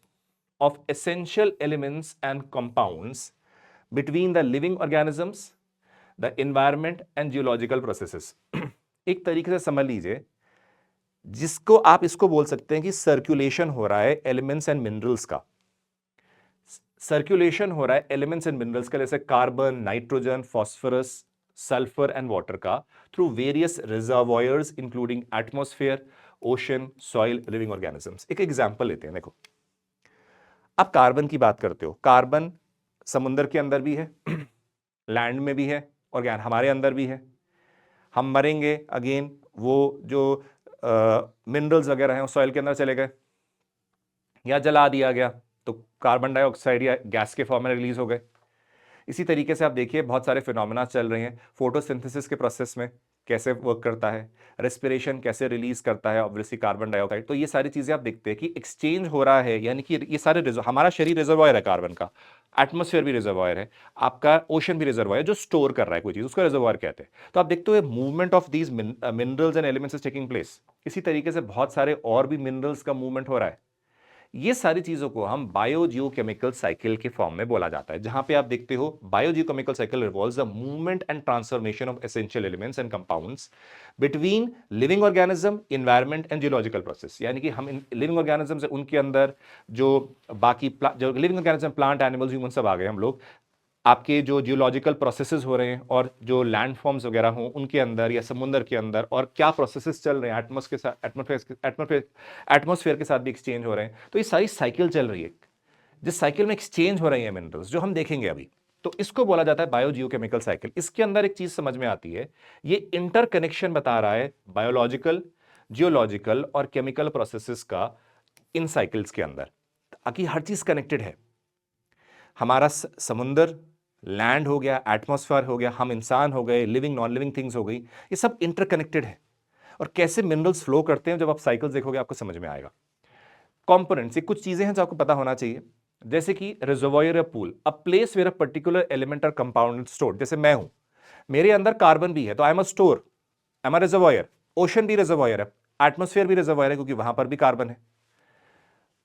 of essential elements and compounds between the living organisms, the environment and geological processes। एक तरीके से समझ लीजिए, जिसको आप इसको बोल सकते हैं कि सर्कुलेशन हो रहा है एलिमेंट्स एंड मिनरल्स का। सर्कुलेशन हो रहा है एलिमेंट्स एंड मिनरल्स का, जैसे carbon, nitrogen, phosphorus, sulphur and water का, through various reservoirs including atmosphere, ocean, soil, living organisms. एक एग्जांपल लेते हैं। देखो, आप कार्बन की बात करते हो, कार्बन समुद्र के अंदर भी है, लैंड में भी है, और हमारे अंदर भी है। हम मरेंगे, अगेन वो जो मिनरल्स वगैरह हैं सॉइल के अंदर चले गए, या जला दिया गया तो कार्बन डाइऑक्साइड या गैस के फॉर्म में रिलीज हो गए। इसी तरीके से आप देखिए, बहुत सारे फिनोमेना चल रहे हैं, फोटोसिंथेसिस के प्रोसेस में कैसे वर्क करता है, रेस्पिरेशन कैसे रिलीज करता है, ऑब्वियसली कार्बन डाइऑक्साइड। तो ये सारी चीजें आप देखते हैं कि एक्सचेंज हो रहा है, यानी कि ये सारे हमारा शरीर रिजर्वायर है कार्बन का, एटमॉस्फेयर भी रिजर्वायर है, आपका ओशन भी रिजर्वायर जो स्टोर कर रहा है कोई चीज, उसको रिजर्वायर कहते हैं। तो आप देखते हो movement of these minerals and elements is taking place. इसी तरीके से बहुत सारे और भी मिनरल्स का मूवमेंट हो रहा है। ये सारी चीजों को हम बायोजियोकेमिकल साइकिल के फॉर्म में बोला जाता है, जहां पे आप देखते हो biogeochemical cycle revolves the movement and transformation of essential elements and compounds between living organism, environment and geological process. यानी कि हम लिविंग ऑर्गेनिज्म से उनके अंदर जो बाकी जो living organism, plant, animals, human सब आ गए हम लोग, आपके जो जियोलॉजिकल प्रोसेसेस हो रहे हैं और जो लैंड फॉर्म्स वगैरह हों उनके अंदर या समुद्र के अंदर, और क्या प्रोसेसेस चल रहे हैं एटमॉस्फेयर के साथ भी एक्सचेंज हो रहे हैं। तो ये सारी साइकिल चल रही है, जिस साइकिल में एक्सचेंज हो रही है मिनरल्स, जो हम देखेंगे अभी। तो इसको बोला जाता है बायोजियोकेमिकल साइकिल। इसके अंदर एक चीज समझ में आती है, ये इंटरकनेक्शन बता रहा है बायोलॉजिकल, जियोलॉजिकल और केमिकल प्रोसेसेस का इन साइकिल्स के अंदर, ताकि हर चीज कनेक्टेड है। हमारा समुद्र, लैंड हो गया, एटमॉस्फेयर हो गया, हम इंसान हो गए, लिविंग नॉन लिविंग थिंग्स हो गई, ये सब इंटरकनेक्टेड है। और कैसे मिनरल्स फ्लो करते हैं, जब आप साइकिल्स देखोगे आपको समझ में आएगा। कंपोनेंट्स, कुछ चीजें हैं जो आपको पता होना चाहिए, जैसे कि रिजर्वॉयर या pool, a place where a particular element और कंपाउंड स्टोर्ड। जैसे मैं हूं, मेरे अंदर कार्बन भी है, तो I am a store, I am a reservoir. Ocean भी रिजर्वॉयर है, एटमॉस्फेयर भी रिजर्वॉयर है, क्योंकि वहां पर भी कार्बन है।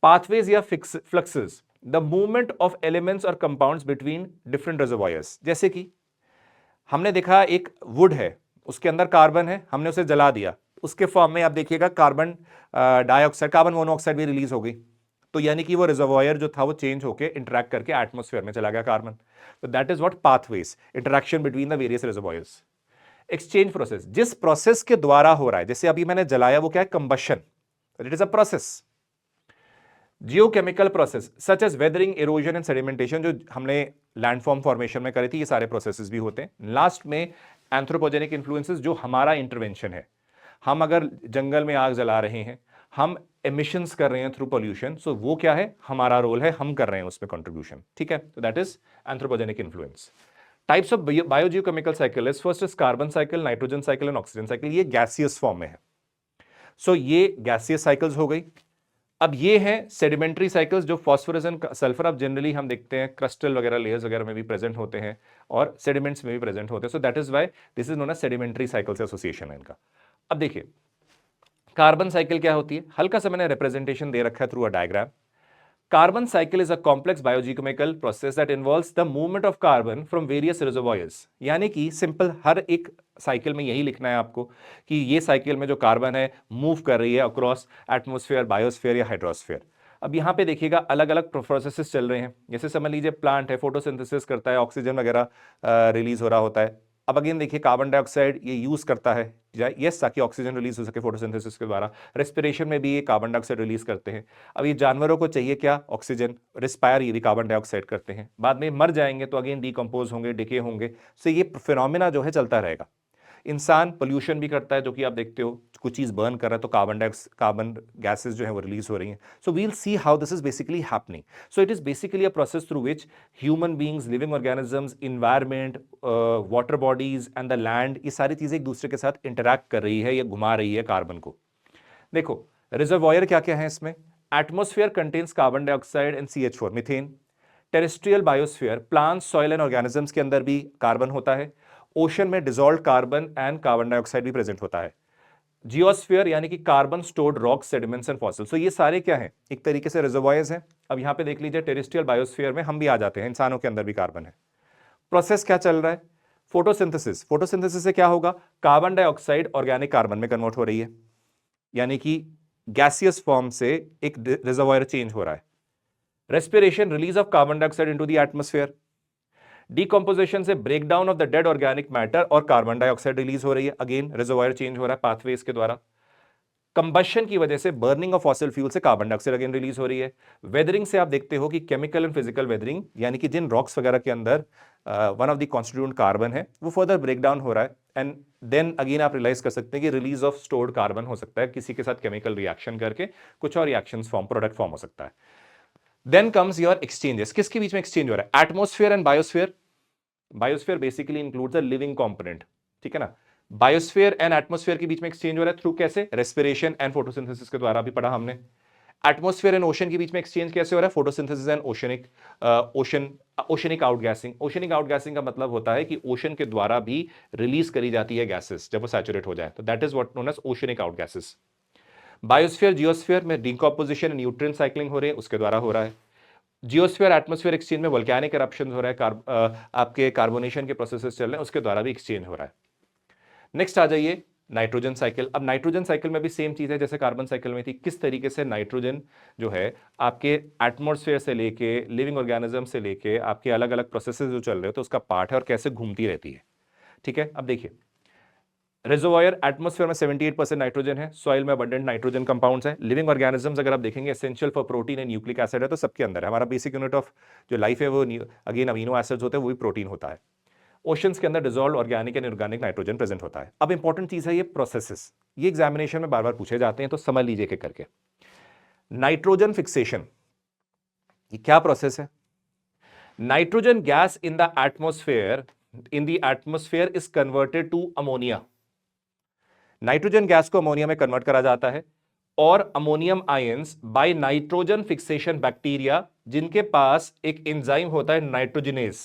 पाथवेज या fluxes, the movement of elements और कंपाउंड्स बिटवीन डिफरेंट रिजर्वॉयर्स। जैसे कि हमने देखा एक वुड है, उसके अंदर कार्बन है, हमने उसे जला दिया, उसके फॉर्म में आप देखिएगा कार्बन डाइऑक्साइड, कार्बन मोनोऑक्साइड भी रिलीज हो गई। तो यानी कि वो रिजर्वॉयर जो था वो चेंज होकर इंटरैक्ट करके एटमॉस्फेयर में चला गया कार्बन। तो that is what pathways, interaction between the various reservoirs. Exchange process, जिस प्रोसेस के द्वारा हो रहा है, जैसे अभी मैंने जलाया वो क्या है, combustion, it is a process. Geochemical process such as weathering, erosion and sedimentation, जो हमने लैंडफॉर्म फॉर्मेशन में करी थी, ये सारे प्रोसेसेस भी होते हैं। लास्ट में एंथ्रोपोजेनिक इन्फ्लुएंसेस, जो हमारा इंटरवेंशन है, हम अगर जंगल में आग जला रहे हैं, हम एमिशंस कर रहे हैं थ्रू पॉल्यूशन, सो वो क्या है, हमारा रोल है, हम कर रहे हैं उसमें कंट्रीब्यूशन, ठीक है, तो that is anthropogenic influence. Types of biogeochemical cycle is, first is carbon cycle, nitrogen cycle and oxygen cycle, ये गैसियस फॉर्म में है। सो ये गैसियस साइकिल्स हो गई। अब ये है सेडिमेंट्री साइकिल्स, जो फास्फोरस एंड सल्फर अब जनरली हम देखते हैं क्रिस्टल वगैरह, लेयर्स वगैरह में भी प्रेजेंट होते हैं और सेडिमेंट्स में भी प्रेजेंट होते हैं, so that is why this is known as sedimentary cycle से एसोसिएशन है इनका। अब देखिए कार्बन साइकिल क्या होती है, हल्का सा मैंने रिप्रेजेंटेशन दे रखा है through a diagram. Carbon cycle is a complex biogeochemical process that involves the movement of carbon from various reservoirs। यानी कि सिंपल हर एक साइकिल में यही लिखना है आपको कि ये साइकिल में जो कार्बन है मूव कर रही है अक्रॉस एटमॉस्फेयर, बायोस्फेयर या हाइड्रोस्फेयर। अब यहाँ पे देखिएगा अलग अलग प्रोसेसेस चल रहे हैं, जैसे समझ लीजिए प्लांट है, फोटोसिंथेसिस करता है, ऑक्सीजन वगैरह रिलीज हो रहा होता है। अब अगेन देखिए कार्बन डाइऑक्साइड ये यूज करता है यस ताकि ऑक्सीजन रिलीज हो सके फोटोसिंथेसिस के द्वारा। रेस्पिरेशन में भी ये कार्बन डाइऑक्साइड रिलीज करते हैं। अब ये जानवरों को चाहिए क्या, ऑक्सीजन, रिस्पायर ये भी कार्बन डाइऑक्साइड करते हैं, बाद में मर जाएंगे तो अगेन डीकंपोज होंगे, डिके होंगे, सो ये फिनोमेना जो है चलता रहेगा। इंसान पोल्यूशन भी करता है, जो कि आप देखते हो कुछ चीज बर्न कर रहा है तो कार्बन गैसेस जो है वो रिलीज हो रही हैं। So we'll see how this is basically happening. So it is basically a process through which human beings, living organisms, environment, water bodies and the land, ये सारी चीजें एक दूसरे के साथ इंटरैक्ट कर रही है या घुमा रही है कार्बन को। देखो रिजर्वॉयर क्या क्या है इसमें, atmosphere contains carbon dioxide and CH4 methane. Terrestrial biosphere, plants, soil and organisms के अंदर भी कार्बन होता है। ओशन में dissolved carbon and carbon dioxide भी प्रेजेंट होता है। जियोस्फीयर यानी कि carbon stored rock, sediments and fossil, so ये सारे क्या हैं, एक तरीके से रिजर्वॉयर्स हैं। अब यहां पे देख लीजिए टेरेस्ट्रियल बायोस्फीयर में हम भी आ जाते हैं, इंसानों के अंदर भी कार्बन है। प्रोसेस क्या चल रहा है, फोटोसिंथेसिस। फोटोसिंथेसिस से क्या होगा, कार्बन डाइऑक्साइड ऑर्गेनिक कार्बन में कन्वर्ट हो रही है, यानी कि गैसियस फॉर्म से एक रिजर्वॉयर चेंज हो रहा है। Respiration, release of carbon dioxide into the atmosphere. Decomposition से breakdown of the dead organic matter और कार्बन डाइऑक्साइड रिलीज हो रही है, अगेन रिजर्वॉयर चेंज हो रहा है पाथवेज के द्वारा। कंबशन की वजह से बर्निंग ऑफ फॉसिल फ्यूल से कार्बन डाइऑक्साइड अगेन रिलीज हो रही है। वेदरिंग से आप देखते हो कि केमिकल एंड फिजिकल वेदरिंग, यानी कि जिन रॉक्स वगैरह के अंदर one of the constituent carbon है वो फर्दर ब्रेकडाउन हो रहा है, एंड देन अगेन आप रियलाइज कर सकते हैं कि रिलीज ऑफ स्टोर्ड कार्बन हो सकता है किसी के साथ केमिकल रिएक्शन करके, कुछ और रिएक्शंस फॉर्म, प्रोडक्ट फॉर्म हो सकता है। देन कम्स योर एक्सचेंजेस, किसके बीच में एक्सचेंज हो रहा है, atmosphere and biosphere. Biosphere basically includes a living component, ठीक है ना। बायोस्फीयर एंड एटमॉस्फेयर के बीच में एक्सचेंज हो रहा है थ्रू कैसे, रेस्पिरेशन एंड फोटोसिंथेसिस के द्वारा, भी पढ़ा हमने। एटमॉस्फेयर एंड ओशन के बीच में एक्सचेंज कैसे हो रहा है, photosynthesis and oceanic outgassing. Oceanic outgassing का मतलब होता है कि ओशन के द्वारा भी रिलीज करी जाती है गैसेस जब वो सैचुरेट हो जाए, तो that is what known as oceanic out gases. Biosphere, geosphere में डिकम्पोजिशन, न्यूट्रिएंट साइक्लिंग हो रही है, उसके द्वारा हो रहा है। जियोस्फीयर एटमॉस्फेयर एक्सचेंज में वोल्केनिक करप्शन हो रहा है, आपके कार्बोनेशन के प्रोसेसेस चल रहे हैं, उसके द्वारा भी एक्सचेंज हो रहा है। नेक्स्ट आ जाइए नाइट्रोजन साइकिल। अब नाइट्रोजन साइकिल में भी सेम चीज है जैसे कार्बन साइकिल में थी, किस तरीके से नाइट्रोजन जो है आपके एटमॉस्फेयर से लेके, लिविंग ऑर्गेनिज्म से लेके आपके अलग अलग प्रोसेसेस जो चल रहे हो तो उसका पार्ट है और कैसे घूमती रहती है, ठीक है। अब देखिए रिजर्वॉयर, एटमॉस्फेयर में 78% नाइट्रोजन है, सॉइल में अबंडेंट नाइट्रोजन कंपाउंड्स है। लिविंग ऑर्गेनिजम्स अगर आप देखेंगे essential for protein and nucleic acid है, तो सबके अंदर है। हमारा बेसिक यूनिट ऑफ जो लाइफ है वो अगेन अमीनो एसिड्स होते हैं, वो भी प्रोटीन होता है। ओशंस के अंदर dissolved organic and inorganic nitrogen present होता है। अब इंपॉर्टेंट चीज है ये प्रोसेसेस, ये एग्जामिनेशन में बार बार पूछे जाते हैं, तो समझ लीजिए कि करके। नाइट्रोजन फिक्सेशन, ये क्या प्रोसेस है, nitrogen gas in the atmosphere is converted to ammonia. Nitrogen gas को अमोनिया में कन्वर्ट करा जाता है, और ammonium ions by nitrogen fixation bacteria, जिनके पास एक एंजाइम होता है नाइट्रोजिनेज,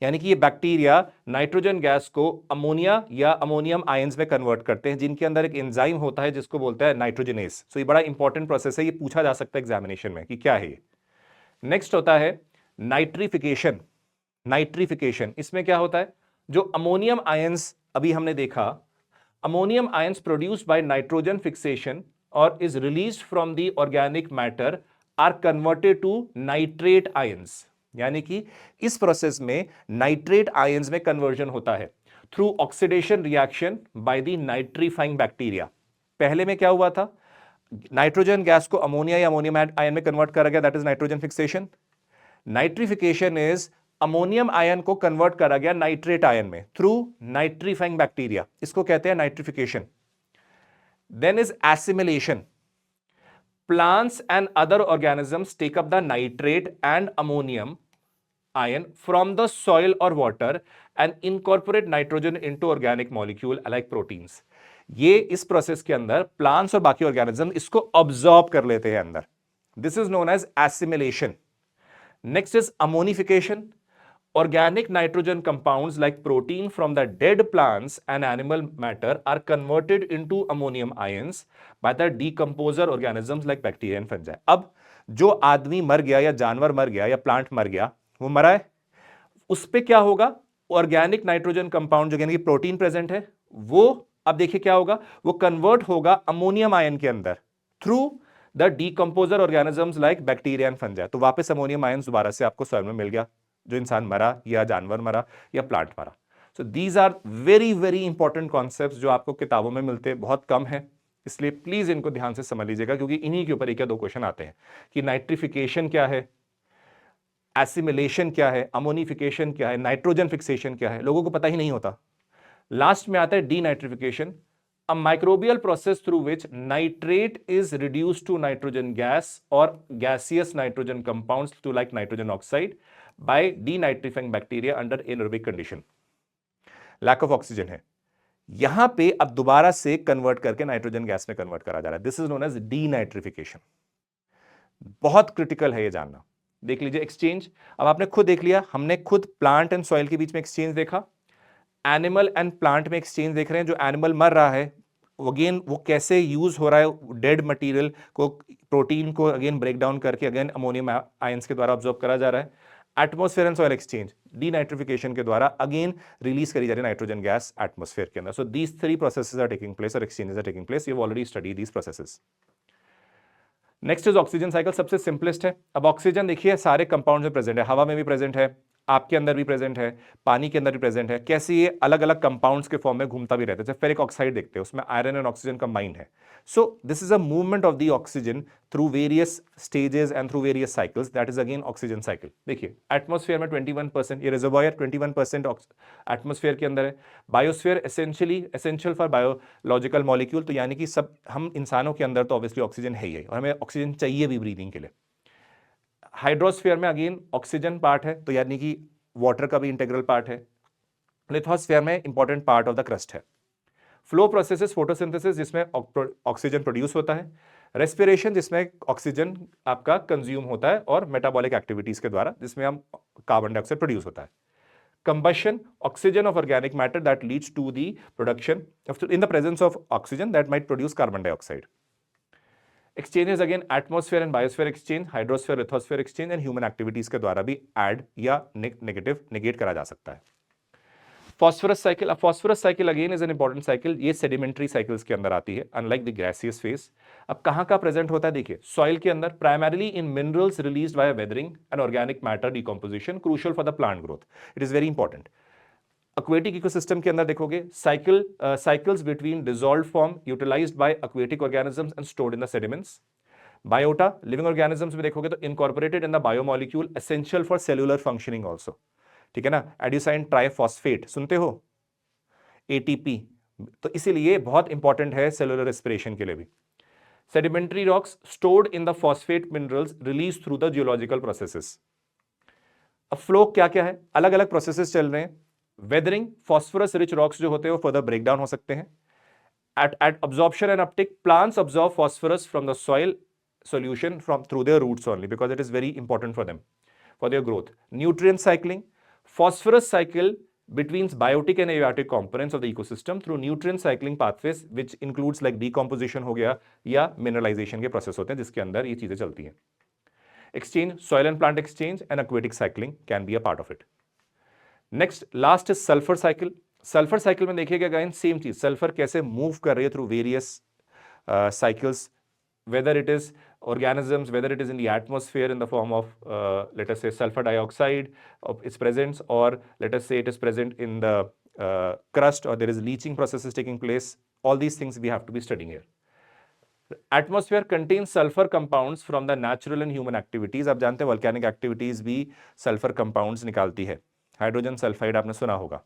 यानी कि ये बैक्टीरिया नाइट्रोजन गैस को अमोनिया या अमोनियम आयंस में कन्वर्ट करते हैं, जिनके अंदर एक एंजाइम होता है जिसको बोलते हैं नाइट्रोजिनेज। सो ये बड़ा इंपॉर्टेंट प्रोसेस है, ये पूछा जा सकता है एग्जामिनेशन में कि क्या है ये। नेक्स्ट होता है नाइट्रिफिकेशन। नाइट्रिफिकेशन इसमें क्या होता है, जो अमोनियम आयंस अभी हमने देखा, ammonium ions produced by nitrogen fixation और is released from the organic matter are converted to nitrate ions, यानी कि इस प्रोसेस में नाइट्रेट आयंस में कन्वर्जन होता है। Through oxidation reaction by the nitrifying bacteria. पहले में क्या हुआ था, नाइट्रोजन गैस को अमोनिया या अमोनियम आयन में कन्वर्ट करा गया, that is nitrogen fixation. Nitrification is ammonium ion को कन्वर्ट करा गया नाइट्रेट आयन में थ्रू नाइट्रीफाइंग बैक्टीरिया, इसको कहते हैं nitrification. Then is assimilation, plants and other organisms take up the nitrate and ammonium ion from the soil or water and incorporate nitrogen into organic molecule like proteins। ये इस प्रोसेस के अंदर प्लांट्स और बाकी ऑर्गेनिज्म इसको ऑब्जॉर्ब कर लेते हैं अंदर, this is known as assimilation. Next is ammonification, organic nitrogen compounds like protein from the dead plants and animal matter are converted into ammonium ions by the decomposer organisms like bacteria and fungi। अब जो आदमी मर गया या जानवर मर गया या प्लांट मर गया, वो मरा है, उस पे क्या होगा, ऑर्गेनिक नाइट्रोजन कंपाउंड जो यानी कि प्रोटीन प्रेजेंट है, वो अब देखिए क्या होगा, वो कन्वर्ट होगा अमोनियम आयन के अंदर through the decomposer organisms like bacteria and fungi. तो वापस अमोनियम आयन दोबारा से आपको सॉइल में मिल गया, जो इंसान मरा या जानवर मरा या प्लांट मरा। So these are very very important concepts जो आपको किताबों में मिलते हैं, बहुत कम है, इसलिए प्लीज इनको ध्यान से समझ लीजिएगा, क्योंकि इन्हीं के ऊपर एक या दो क्वेश्चन आते हैं कि नाइट्रिफिकेशन क्या है, एसिमिलेशन क्या है, अमोनिफिकेशन क्या है, नाइट्रोजन फिक्सेशन क्या है, लोगों को पता ही नहीं होता। लास्ट में आता है denitrification, a microbial process through which nitrate is reduced to nitrogen gas or gaseous nitrogen compounds to like nitrogen oxide by denitrifying bacteria under anaerobic condition। lack of oxygen है, यहां पे अब दोबारा से कन्वर्ट करके नाइट्रोजन गैस में कन्वर्ट करा जा रहा है, this is known as denitrification. बहुत क्रिटिकल है ये जानना। देख लीजिए एक्सचेंज, अब आपने खुद देख लिया, हमने खुद प्लांट एंड सॉइल के बीच में एक्सचेंज देखा, एनिमल एंड प्लांट में एक्सचेंज देख रहे हैं, जो एनिमल मर रहा है अगेन वो कैसे यूज हो रहा है, डेड मटेरियल को, प्रोटीन को अगेन ब्रेक डाउन करके अगेन अमोनियम आयंस के द्वारा ऑब्जॉर्व करा जा रहा है। Atmosphere and soil exchange, denitrification के द्वारा अगेन रिलीज करी जा रही है नाइट्रोजन गैस एटमॉस्फेयर के अंदर। So these three processes are taking place और exchanges are taking place, you have already studied these processes. Next is oxygen cycle, सबसे सिंपलेस्ट है। अब ऑक्सीजन देखिए सारे कंपाउंड में प्रेजेंट है, हवा में भी प्रेजेंट है, आपके अंदर भी प्रेजेंट है, पानी के अंदर भी प्रेजेंट है। कैसे ये अलग अलग कंपाउंड्स के फॉर्म में घूमता भी रहता है। जैसे फेरिक ऑक्साइड देखते हैं, उसमें आयरन एंड ऑक्सीजन कंबाइंड है। So this is a movement of the oxygen through various stages and through various cycles, that is again oxygen cycle. देखिए एटमॉस्फेयर में 21%, ये रिजर्वॉयर 21% एटमॉस्फेयर के अंदर है। Biosphere essential for biological molecule, तो यानी कि सब हम इंसानों के अंदर तो ऑब्वियसली ऑक्सीजन है ही, और हमें ऑक्सीजन चाहिए भी ब्रीदिंग के लिए। हाइड्रोस्फीयर में अगेन ऑक्सीजन पार्ट है, तो यानी कि वाटर का भी इंटीग्रल पार्ट है। लिथोस्फीयर में important part of the crust है। फ्लो प्रोसेसेस, फोटोसिंथेसिस जिसमें ऑक्सीजन प्रोड्यूस होता है, रेस्पिरेशन जिसमें ऑक्सीजन आपका कंज्यूम होता है, और मेटाबॉलिक एक्टिविटीज के द्वारा जिसमें हम कार्बन डाइऑक्साइड प्रोड्यूस होता है। Combustion, oxygen of organic matter that leads to the production in the presence of oxygen that might produce carbon dioxide. Exchanges again atmosphere and biosphere exchange, hydrosphere lithosphere exchange and human activities के द्वारा भी ऐड या नेगेट करा जा सकता है। फॉस्फोरस साइकिल, अब phosphorus cycle again is an important cycle, ये सेडिमेंट्री साइकिल्स के अंदर आती है, अनलाइक द गैसियस फेज। अब कहां का प्रेजेंट होता है, देखिए सॉइल के अंदर, primarily in minerals released by weathering and organic matter decomposition, crucial for the plant growth, it is very important. Aquatic ecosystem के अंदर देखोगे cycles between dissolved form utilised by aquatic organisms and stored in the sediments. Biota, living organisms में देखोगे तो incorporated in the biomolecule, essential for cellular functioning also, ठीक है ना। एड्यूसाइन ट्राइफॉस्फेट सुनते हो, एटीपी, तो इसीलिए बहुत इंपॉर्टेंट है सेलुलर रेस्पिरेशन के लिए भी। Sedimentary rocks stored in the phosphate minerals release through the geological processes. अब फ्लो क्या क्या है, अलग अलग प्रोसेसेस चल रहे हैं। वेदरिंग, फॉस्फोरस रिच रॉक्स जो होते हैं वो फर्दर ब्रेक डाउन हो सकते हैं। At absorption and uptake, plants absorb phosphorus from the soil solution from through their roots only because it is very important for them for their growth. Nutrient cycling, phosphorus cycle between biotic and abiotic components of the ecosystem through nutrient cycling pathways which includes like decomposition हो गया या mineralization के process होते हैं जिसके अंदर ये चीजें चलती हैं। Exchange, soil and plant exchange and aquatic cycling can be a part of it. Next, last is sulfur cycle. Sulfur cycle में देखिएगा again same चीज, sulfur कैसे move कर रही है through various cycles, whether it is organisms, whether it is in the atmosphere in the form of let us say sulfur dioxide of its presence, or let us say it is present in the crust or there is leaching processes taking place. All these things we have to be studying here. Atmosphere contains sulfur compounds from the natural and human activities. आप जानते हैं volcanic activities भी sulfur compounds निकालती है. हाइड्रोजन सल्फाइड आपने सुना होगा.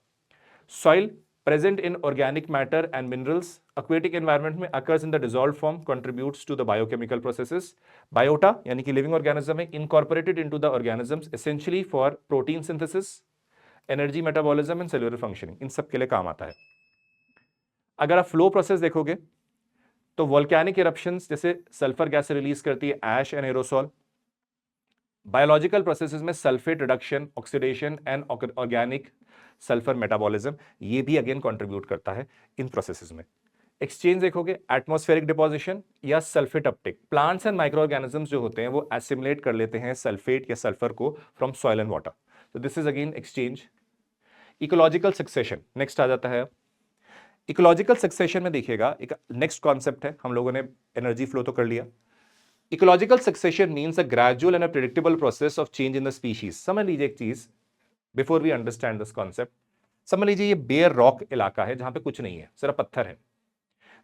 Soil present in organic matter and minerals. Aquatic environment में occurs in the dissolved form, contributes to the biochemical processes. Biota यानी कि living organism है, incorporated into the organisms essentially for protein synthesis, energy metabolism and cellular functioning. इन सब के लिए काम आता है. अगर आप फ्लो प्रोसेस देखोगे तो वोल्केनिक इरप्शंस जैसे सल्फर गैस रिलीज करती है, ऐश एंड एरोसॉल. बायोलॉजिकल प्रोसेसेस में sulphate reduction, oxidation and organic sulphur metabolism, ये भी अगेन कंट्रीब्यूट करता है इन प्रोसेसेस में. एक्सचेंज देखोगे, एटमॉस्फेरिक डिपोजिशन या sulphate Uptake. Plants and micro organisms जो होते हैं वो एसिमुलेट कर लेते हैं सल्फेट या सल्फर को फ्रॉम सॉइल एंड वाटर. तो this is again exchange. Ecological succession next आ जाता है. इकोलॉजिकल सक्सेशन में देखिएगा, एक नेक्स्ट कॉन्सेप्ट है. हम लोगों ने एनर्जी फ्लो तो कर लिया. Ecological succession means a gradual and a predictable process of change in the species. समझ लीजिए एक चीज before we understand this concept. समझ लीजिए ये बेयर रॉक इलाका है जहां पे कुछ नहीं है, सिर्फ पत्थर है.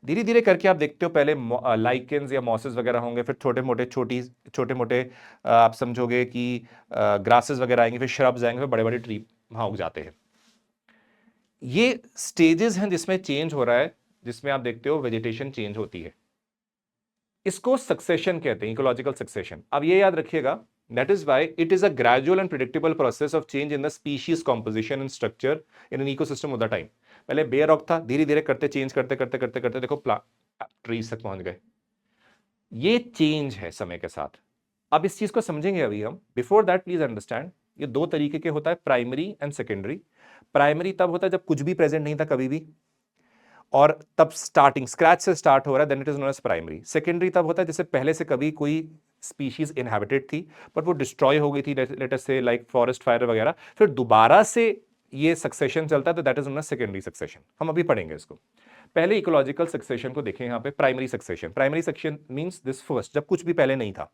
धीरे धीरे करके आप देखते हो पहले लाइकेंस या मॉसेस वगैरह होंगे, फिर छोटे मोटे आप समझोगे कि ग्रासेस वगैरह आएंगे, फिर श्रब्स आएंगे, फिर बड़े बड़े ट्री वहां उग जाते हैं. ये स्टेजेस हैं जिसमें चेंज हो रहा है, जिसमें आप देखते हो वेजिटेशन चेंज होती है. इसको सक्सेशन कहते हैं, इकोलॉजिकल सक्सेशन. अब ये याद रखिएगा, that is why it is a gradual and predictable process of change in the species composition and structure in an ecosystem of the time. पहले बेयर रॉक था, धीरे धीरे करते चेंज करते देखो ट्रीज तक पहुंच गए. ये चेंज है समय के साथ. अब इस चीज को समझेंगे अभी हम. बिफोर दैट प्लीज अंडरस्टैंड, ये दो तरीके के होता है, प्राइमरी एंड सेकेंडरी. प्राइमरी तब होता है जब कुछ भी प्रेजेंट नहीं था कभी भी, और तब स्टार्टिंग स्क्रैच से स्टार्ट हो रहा है, then it is known as primary. Secondary तब होता है जैसे पहले से कभी कोई स्पीशीज इनहैबिटेड थी बट वो डिस्ट्रॉय हो गई थी, लेट अस से लाइक फॉरेस्ट फायर वगैरह, फिर दोबारा से ये सक्सेशन चलता है, तो that is known as secondary succession. हम अभी पढ़ेंगे इसको. पहले इकोलॉजिकल सक्सेशन को देखें. यहां पे primary succession. Primary succession means this first, जब कुछ भी पहले नहीं था.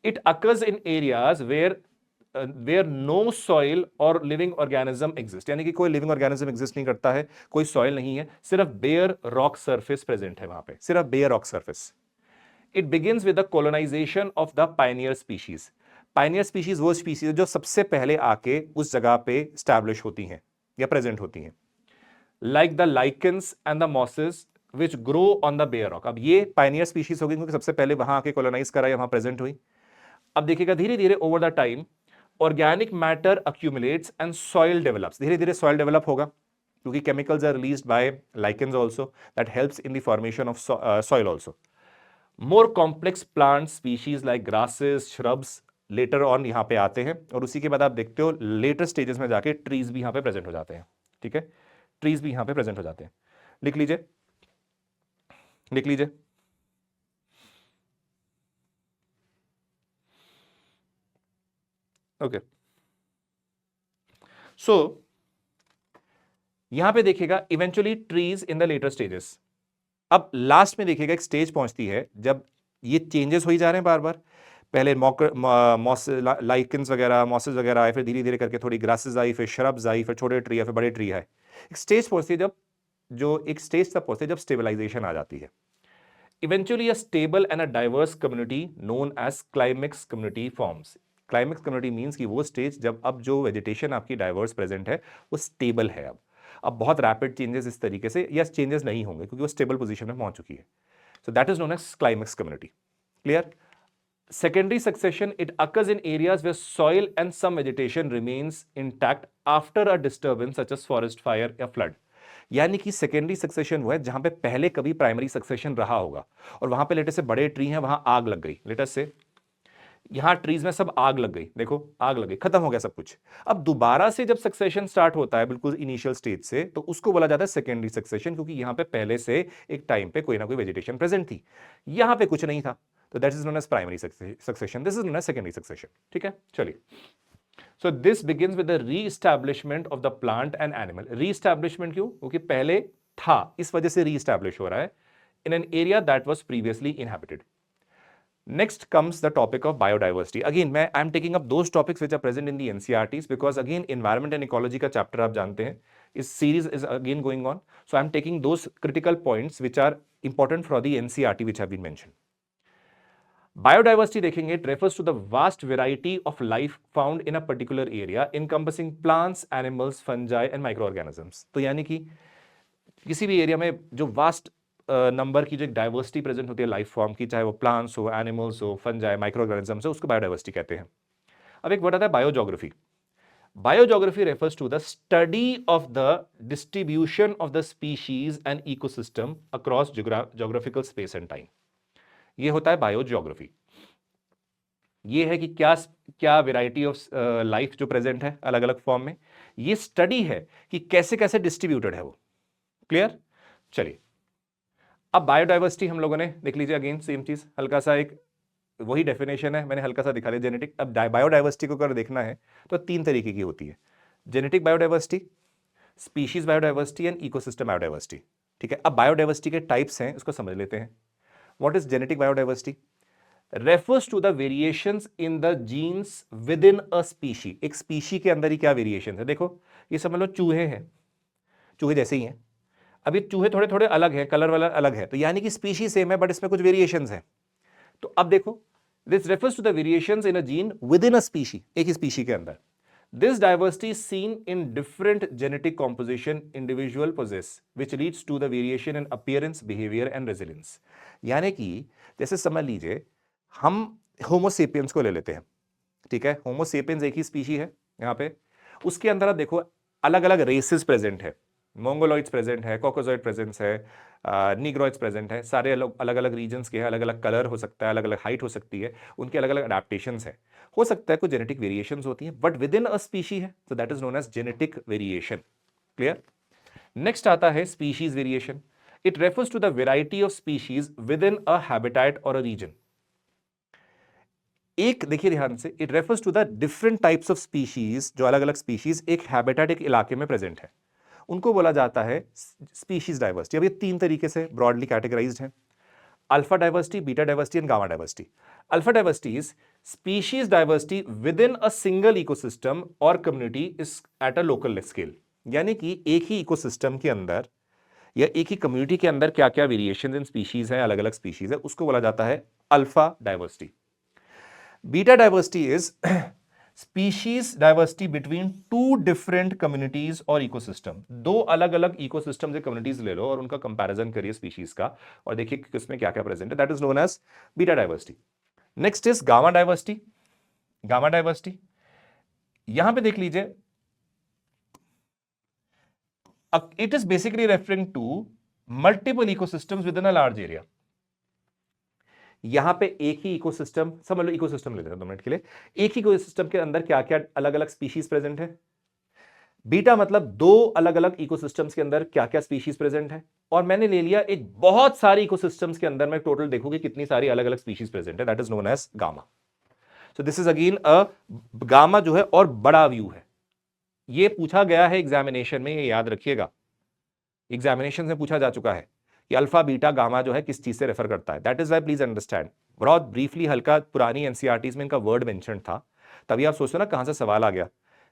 It occurs in areas where no soil और लिविंग ऑर्गेनिज्म एग्जिस्ट. यानी कि कोई लिविंग ऑर्गेनिज्म एग्जिस्ट नहीं करता है, कोई सॉइल नहीं है, सिर्फ बेयर रॉक सरफेस प्रेजेंट है वहां पे, सिर्फ bare rock surface. It begins with the colonization of the pioneer species. Pioneer species वो स्पीशीज जो सबसे पहले आके उस जगह पे स्टैब्लिश होती हैं या प्रेजेंट होती हैं, like the lichens and the mosses which grow on the bare rock. अब ये पायनियर स्पीशीज होगी क्योंकि सबसे पहले वहां आके कोलोनाइज करा या वहां प्रेजेंट हुई. अब देखिएगा धीरे धीरे over the time organic matter accumulates and soil develops. धीरे धीरे soil develop होगा क्योंकि chemicals are released by lichens also that helps in the formation of soil also. More complex plant species like grasses, shrubs later on यहाँ पे आते हैं, और उसी के बाद आप देखते हो later stages में जाके trees भी यहाँ पे present हो जाते हैं. ठीक है, trees भी यहाँ पे present हो जाते हैं. लिख लीजिए, लिख लीजिए. ओके, सो यहां पे देखिएगा eventually trees in the later stages. अब लास्ट में देखिएगा एक स्टेज पहुंचती है जब ये चेंजेस हो ही जा रहे हैं बार बार. पहले लाइकेंस वगैरह, मॉसेस वगैरह आए, फिर धीरे धीरे करके थोड़ी ग्रासेस आई, फिर श्रब्स आई, फिर छोटे ट्री आए, फिर बड़े ट्री आए. एक स्टेज पहुंचती है जब, जो एक स्टेज तक पहुंचती है जब स्टेबलाइजेशन आ जाती है. Eventually a stable and a diverse community known as climax community forms. Climax community means कि वो स्टेज जब अब जो वेजिटेशन आपकी डाइवर्स प्रेजेंट है वो स्टेबल है. अब बहुत रैपिड चेंजेस इस तरीके से या चेंजेस नहीं होंगे क्योंकि वो स्टेबल पोजीशन में पहुंच चुकी है. So that is known as climax community. Clear? Secondary succession, it occurs in areas where soil and some vegetation remains intact after a disturbance such as forest fire या फ्लड. यानी कि सेकेंडरी सक्सेशन वो है जहां पे पहले कभी प्राइमरी सक्सेशन रहा होगा और वहां पे लेटर से बड़े ट्री हैं, वहां आग लग गई, लेटर से यहां ट्रीज में सब आग लग गई, देखो आग लग गई, खत्म हो गया सब कुछ. अब दोबारा से जब सक्सेशन स्टार्ट होता है बिल्कुल इनिशियल स्टेज से, तो उसको बोला जाता है सेकेंडरी सक्सेशन, क्योंकि यहां पे पहले से एक टाइम पे कोई ना कोई वेजिटेशन प्रेजेंट थी, यहां पे कुछ नहीं था, तो that is known as primary succession. This is known as secondary succession. ठीक है, चलिए. So this begins with the reestablishment of the plant and animal. Reestablishment क्यों? क्योंकि पहले था, इस वजह से रीएस्टैब्लिश हो रहा है in an area that was previously inhabited. Next comes the topic of biodiversity. Again, I am taking up those topics which are present in the NCERTs because again, environment and ecology का chapter आप जानते हैं, Is series is again going on. So I'm taking those critical points which are important for the NCERT which have been mentioned. Biodiversity देखेंगे, it refers to the vast variety of life found in a particular area encompassing plants, animals, fungi and microorganisms. तो यानी कि किसी भी एरिया में जो वास्ट नंबर की जो डाइवर्सिटी प्रेजेंट होती है लाइफ फॉर्म की, चाहे वो प्लांट्स हो, एनिमल्स हो, फंजाई, माइक्रोऑर्गेनिजम्स हो, उसको बायोडाइवर्सिटी कहते हैं. अब एक वर्ड आता है biogeography. Biogeography refers to the study of the distribution of the species and ecosystem across geographical space and time. ये होता है बायोजोग्राफी. ये है कि क्या क्या वेराइटी ऑफ लाइफ जो प्रेजेंट है अलग अलग फॉर्म में, ये स्टडी है कि कैसे कैसे डिस्ट्रीब्यूटेड है वो. क्लियर? चलिए, अब बायोडाइवर्सिटी हम लोगों ने देख लीजिए, अगेन सेम चीज, हल्का सा एक वही डेफिनेशन है, मैंने हल्का सा दिखा दिया जेनेटिक. अब बायोडाइवर्सिटी को अगर देखना है तो 3 तरीके की होती है: genetic biodiversity, species biodiversity and ecosystem biodiversity. ठीक है, अब बायोडाइवर्सिटी के टाइप्स हैं, उसको समझ लेते हैं. What is genetic biodiversity? Refers to the variations in the genes within a species. एक स्पीशी के अंदर ही क्या वेरिएशन है. देखो, ये समझ लो चूहे हैं, चूहे जैसे ही हैं. अभी चूहे थोड़े थोड़े अलग हैं, कलर वाला अलग है, तो यानी कि स्पीशी सेम है बट इसमें कुछ वेरिएशंस हैं. तो अब देखो, this refers to the variations in a gene within a species, एक ही स्पीशी के अंदर. This diversity is seen in different genetic composition individual poses which leads to the variation in appearance, behaviour and resilience. यानी कि जैसे समझ लीजिए, हम होमोसेपियंस को ले लेते हैं. ठीक है, होमोसेपियंस एक ही स्पीशी है यहां पे, उसके अंदर आप देखो अलग अलग रेसेस प्रेजेंट है. मोंगोलॉइड्स प्रेजेंट है, कॉकोजॉइड प्रेजेंट है, नीग्रोइड्स प्रेजेंट है. सारे अलग अलग रीजन्स के हैं, अलग अलग कलर हो सकता है, अलग अलग हाइट हो सकती है, उनके अलग अलग अडेप्टेशंस है. हो सकता है कुछ जेनेटिक वेरिएशंस होती हैं but within a species है, so that is known as genetic variation. Clear? Next आता है species variation. It refers to the variety of species within a habitat और अ रीजन. एक देखिए ध्यान से, it refers to the different types of species, जो अलग अलग स्पीशीज एक हैबिटेट, एक इलाके में प्रेजेंट है, उनको बोला जाता है स्पीशीज डाइवर्सिटी. अब ये 3 तरीके से ब्रॉडली कैटेगराइज्ड हैं: alpha diversity, beta diversity and gamma diversity. Alpha diversity is species diversity within a single ecosystem और community is at a local scale. यानी कि एक ही इकोसिस्टम के अंदर या एक ही कम्युनिटी के अंदर क्या क्या वेरिएशन इन स्पीशीज हैं, अलग अलग स्पीशीज है, उसको बोला जाता है alpha diversity. Beta diversity is species diversity between 2 different communities और इकोसिस्टम. 2 अलग अलग इकोसिस्टम से कम्युनिटीज ले लो और उनका कंपैरिजन करिए स्पीशीज का, और देखिए कि किसमें क्या क्या प्रेजेंट है. That is known as beta diversity. Next is gamma diversity. Gamma diversity यहां पे देख लीजिए, it is basically referring to multiple ecosystems within a large area. यहां पे एक ही इकोसिस्टम, समझ लो इकोसिस्टम लेते हैं 2 मिनट के लिए, एक ही इकोसिस्टम के अंदर क्या क्या अलग अलग स्पीशीज प्रेजेंट है. बीटा मतलब 2 अलग अलग इकोसिस्टम्स के अंदर क्या क्या स्पीशीज प्रेजेंट है. और मैंने ले लिया एक बहुत सारी इकोसिस्टम्स के अंदर मैं टोटल देखूंगी कितनी सारी अलग अलग स्पीशीज प्रेजेंट है. That is known as gamma. So this is again a gamma जो है और बड़ा व्यू है. ये पूछा गया है एग्जामिनेशन में, ये याद रखिएगा, एग्जामिनेशन में पूछा जा चुका है कि अल्फा बीटा गामा जो है किस चीज से रेफर करता है. That is why please understand, बहुत ब्रीफली, हल्का पुरानी एनसीईआरटीज में इनका वर्ड मेंशन था, तभी आप सोचते ना कहां से सवाल आ गया.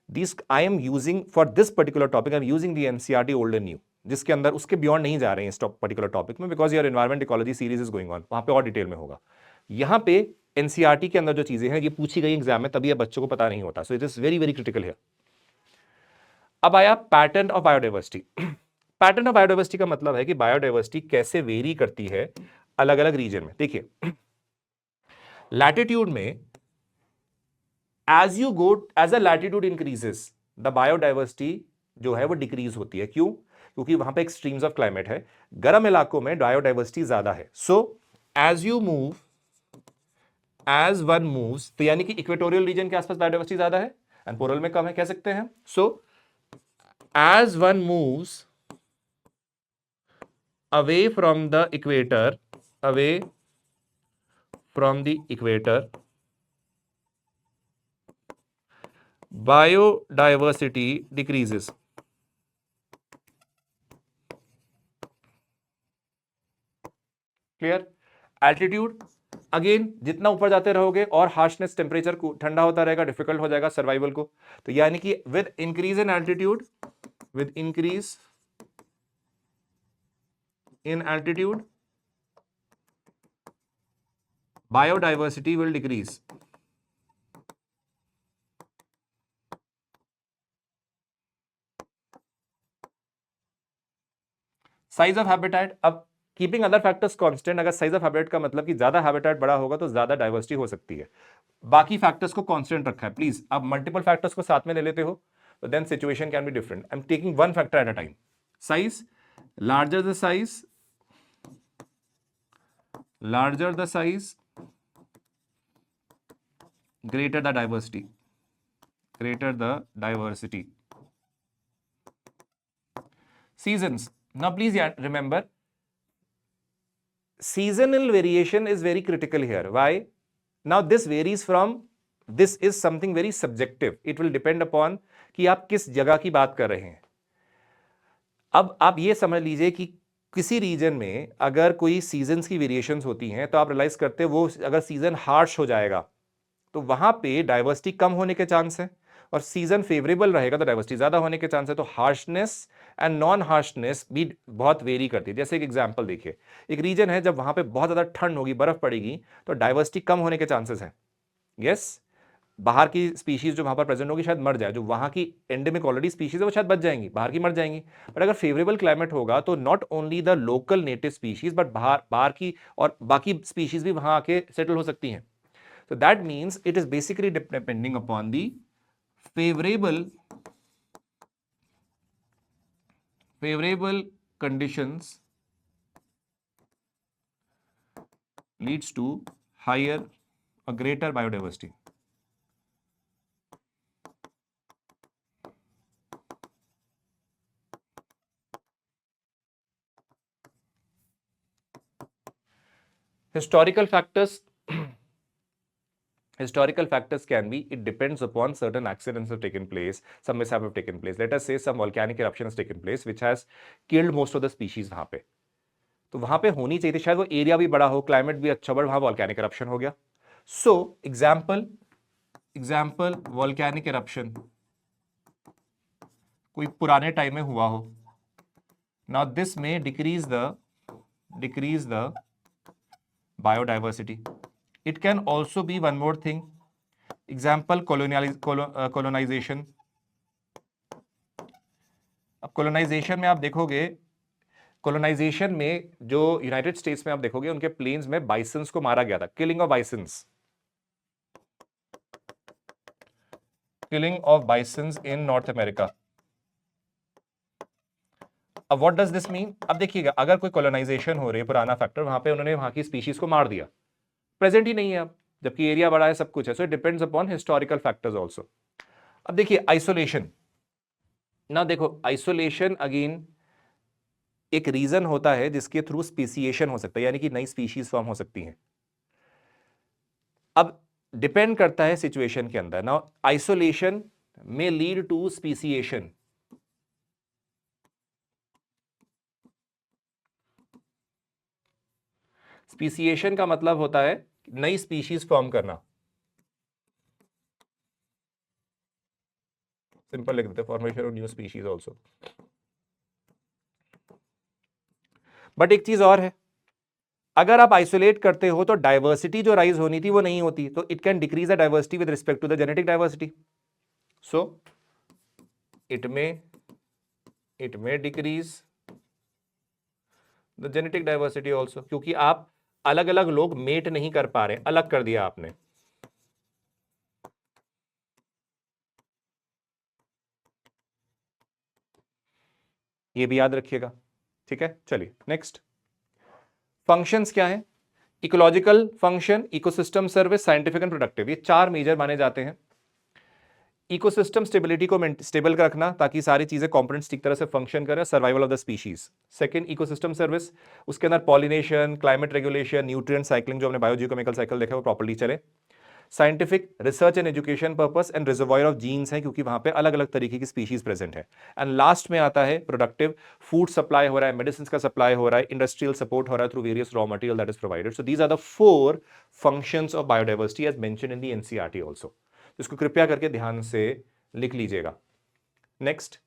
This I am using for this particular topic, I am using the NCERT old and new, जिसके अंदर उसके बियॉन्ड नहीं जा रहे हैं इस पर्टिकुलर टॉपिक में, because your environment ecology series is going on, वहां पे और डिटेल में होगा. यहां पे एनसीईआरटी के अंदर जो चीजें हैं ये पूछी गई एग्जाम में, तभी ये बच्चों को पता नहीं होता. सो it is very very critical है. अब आया pattern of biodiversity. Pattern of biodiversity का मतलब है कि बायोडाइवर्सिटी कैसे वेरी करती है अलग अलग रीजन में. देखिए, लैटिट्यूड में as the latitude increases the biodiversity जो है वो डिक्रीज होती है. क्यों? क्योंकि वहां पे एक्सट्रीम्स ऑफ क्लाइमेट है, गर्म इलाकों में बायोडाइवर्सिटी ज्यादा है. So as you move, as one moves, तो यानी कि इक्वेटोरियल रीजन के आसपास बायोडाइवर्सिटी ज्यादा है एंड पोलर में कम है, कह सकते हैं. So as one moves away from the equator, biodiversity decreases. Clear? Altitude again, जितना ऊपर जाते रहोगे और हार्शनेस, टेम्परेचर ठंडा होता रहेगा, डिफिकल्ट हो जाएगा सर्वाइवल को. तो यानी कि with increase in altitude with increase in altitude, biodiversity will decrease. Size of habitat, अब कीपिंग अदर फैक्टर्स कांस्टेंट, अगर साइज ऑफ हैबिटेट का मतलब कि ज्यादा हैबिटेट बड़ा होगा तो ज्यादा डाइवर्सिटी हो सकती है, बाकी फैक्टर्स को कांस्टेंट रखा है। प्लीज आप मल्टीपल फैक्टर्स को साथ में ले लेते हो तो then situation can be different. I am taking one factor at a time. Size, larger the size, greater the diversity, seasons, now please remember seasonal variation is very critical here. Why? Now this varies from, this is something very subjective, it will depend upon कि आप किस जगह की बात कर रहे हैं। अब आप ये समझ लीजिए कि किसी रीजन में अगर कोई सीजन्स की वेरिएशंस होती हैं तो आप रियलाइज करते हैं वो अगर सीजन हार्श हो जाएगा तो वहां पे डाइवर्सिटी कम होने के चांस है, और सीजन फेवरेबल रहेगा तो डाइवर्सिटी ज्यादा होने के चांस है। तो हार्शनेस एंड नॉन हार्शनेस भी बहुत वेरी करती है। जैसे एक एग्जांपल देखिए, एक रीजन है जब वहां पे बहुत ज्यादा ठंड होगी, बर्फ पड़ेगी, तो डाइवर्सिटी कम होने के चांसेस हैं। यस, बाहर की स्पीशीज जो वहां पर प्रेजेंट होगी शायद मर जाए, जो वहां की एंडेमिक ऑलरेडी स्पीशीज है वो शायद बच जाएंगी, बाहर की मर जाएंगी। बट अगर फेवरेबल क्लाइमेट होगा तो not only the local native species but बाहर की और बाकी स्पीशीज भी वहां आके सेटल हो सकती हैं। So that means it is basically depending upon the favorable conditions leads to higher or greater biodiversity. Historical factors can be, it depends upon certain accidents have taken place, some mishap have taken place. Let us say some volcanic eruption has taken place which has killed most of the species वहां पे, तो वहां पे होनी चाहिए थी, शायद वो एरिया भी बड़ा हो, क्लाइमेट भी अच्छा, बट वहां वॉल्केनिक eruption हो गया। सो एग्जाम्पल वॉल्केनिक eruption कोई पुराने टाइम में हुआ हो, नाउ दिस में decrease the biodiversity. It can also be one more thing, example colonization. अब colonization में आप देखोगे, colonization में जो यूनाइटेड स्टेट्स में आप देखोगे उनके प्लेन्स में बाइसन्स को मारा गया था, killing of bisons in north America. अब व्हाट डज दिस मीन? अब देखिएगा, अगर कोई कॉलोनाइजेशन हो रही है, पुराना फैक्टर, वहां पे उन्होंने वहां की स्पीशीज को मार दिया, प्रेजेंट ही नहीं है अब, जबकि एरिया बड़ा है, सब कुछ है। So it depends upon historical factors also. अब देखिए आइसोलेशन, ना देखो आइसोलेशन अगेन एक रीजन होता है जिसके थ्रू स्पीसीएशन हो सकता है, यानी कि नई स्पीशीज फॉर्म हो सकती हैं। अब डिपेंड करता है सिचुएशन के अंदर। ना आइसोलेशन में लीड टू स्पीसीएशन। स्पीसीएशन का मतलब होता है नई स्पीशीज फॉर्म करना। सिंपल लिख देते, formation of new species also. But एक चीज और है, अगर आप आइसोलेट करते हो तो डाइवर्सिटी जो राइज होनी थी वो नहीं होती, तो it can decrease the diversity with respect to the genetic diversity. So it may decrease the genetic diversity also, क्योंकि आप अलग अलग लोग मेट नहीं कर पा रहे, अलग कर दिया आपने। ये भी याद रखिएगा, ठीक है। चलिए नेक्स्ट, फंक्शंस क्या है? Ecological function, ecosystem service, scientific and productive, ये चार मेजर माने जाते हैं। इकोसिस्टम स्टेबिलिटी को स्टेबल रखना ताकि सारी चीजें कंपोनेंट्स ठीक तरह से फंक्शन करें, survival of the species. Second ecosystem service, उसके अंदर pollination, climate regulation, nutrient cycling, जो हमने बायोजियोकेमिकल साइकिल देखा वो प्रॉपर्ली चले। Scientific research and education purpose and reservoir of genes है, क्योंकि वहां पे अलग अलग तरीके की स्पीशीज प्रेजेंट है। एंड लास्ट में आता है प्रोडक्टिव, फूड सप्लाई हो रहा है, मेडिसिन का सप्लाई हो रहा है, इंडस्ट्रियल सपोर्ट हो रहा है through various raw material that is provided. So these are the 4 functions of biodiversity as mentioned in the NCERT also. इसको कृपया करके ध्यान से लिख लीजिएगा। नेक्स्ट,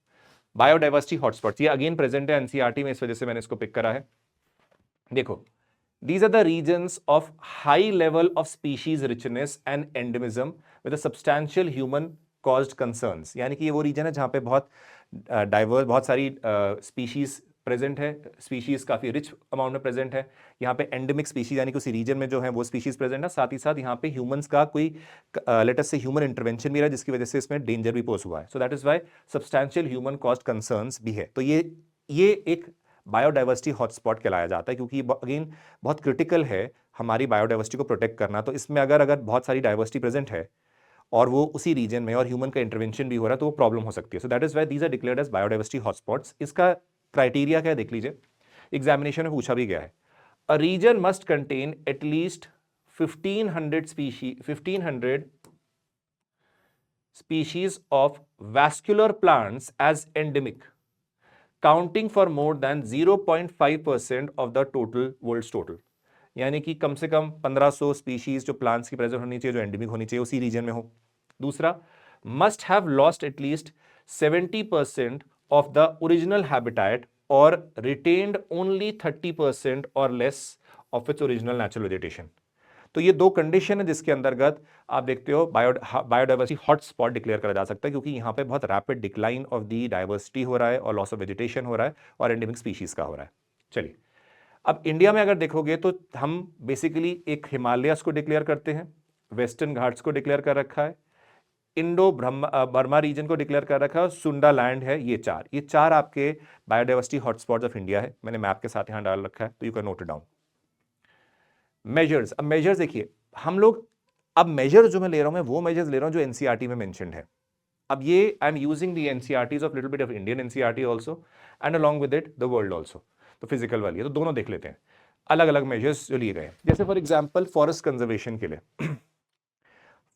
बायोडाइवर्सिटी हॉटस्पॉट्स ये अगेन प्रेजेंट है एनसीईआरटी में, इस वजह से मैंने इसको पिक करा है। देखो, these are the regions of high level of species richness and endemism with a substantial human caused concerns। यानी कि ये वो रीजन है जहां पे बहुत डाइवर्स, बहुत सारी स्पीशीज प्रेजेंट है, स्पीशीज काफी रिच अमाउंट में प्रेजेंट है। यहाँ पे एंडेमिक स्पीशीज यानी कि उसी रीजन में जो है वो स्पीशीज प्रेजेंट है, साथ ही साथ यहाँ पे ह्यूमंस का कोई लेट अस से ह्यूमन इंटरवेंशन भी रहा है जिसकी वजह से इसमें डेंजर भी पोज हुआ है। So that is why substantial human cost concerns भी है। तो ये एक बायोडाइवर्सिटी हॉटस्पॉट कहलाया जाता है, क्योंकि अगेन बहुत क्रिटिकल है हमारी बायोडाइवर्सिटी को प्रोटेक्ट करना। तो इसमें अगर बहुत सारी डाइवर्सिटी प्रेजेंट है और वो उसी रीजन में और ह्यूमन का इंटरवेंशन भी हो रहा है तो वो प्रॉब्लम हो सकती है। So that is why these are declared as biodiversity hotspots. इसका क्राइटेरिया क्या है देख लीजिए, एग्जामिनेशन में पूछा भी गया है। A region must contain at least 1500 species of vascular plants as endemic, counting for more than 0.5% of the total world's total। यानी कि कम से कम 1500 स्पीशीज जो प्लांट्स की प्रेजेंट होनी चाहिए, जो एंडेमिक होनी चाहिए, उसी रीजन में हो। दूसरा, must have lost at least 70% of the original habitat और रिटेन्ड ओनली 30% और less of its original natural vegetation. तो ये दो कंडीशन है जिसके अंतर्गत आप देखते हो बायोडाइवर्सिटी हॉटस्पॉट डिक्लेयर करा जा सकता है, क्योंकि यहाँ पे बहुत rapid decline of the diversity हो रहा है और लॉस ऑफ वेजिटेशन हो रहा है और एंडेमिक स्पीशीज का हो रहा है। चलिए, अब इंडिया में अगर देखोगे तो हम बेसिकली एक हिमालयस को डिक्लेयर करते हैं, वेस्टर्न घाट्स को डिक्लेयर कर रखा है, इंडो बर्मा रीजन को डिक्लेयर कर रखा है, सुंडा लैंड है। ये चार आपके बायोडाइवर्सिटी हॉटस्पॉट्स ऑफ इंडिया है। मैंने मैप के साथ यहां डाल रखा है, तो you can note it down. Measures, अब मेजर्स देखिए हम लोग, अब मेजर्स जो मैं ले रहा हूं मैं वो मेजर्स ले रहा हूं जो एनसीईआरटी में मेंशन्ड है। अब ये I am using the NCERTs of little bit of Indian NCERT also and along with it the world also. तो फिजिकल वाली है, तो दोनों देख लेते हैं अलग अलग मेजर्स जो लिए गए हैं। जैसे फॉर एग्जांपल फॉरेस्ट कंजर्वेशन के लिए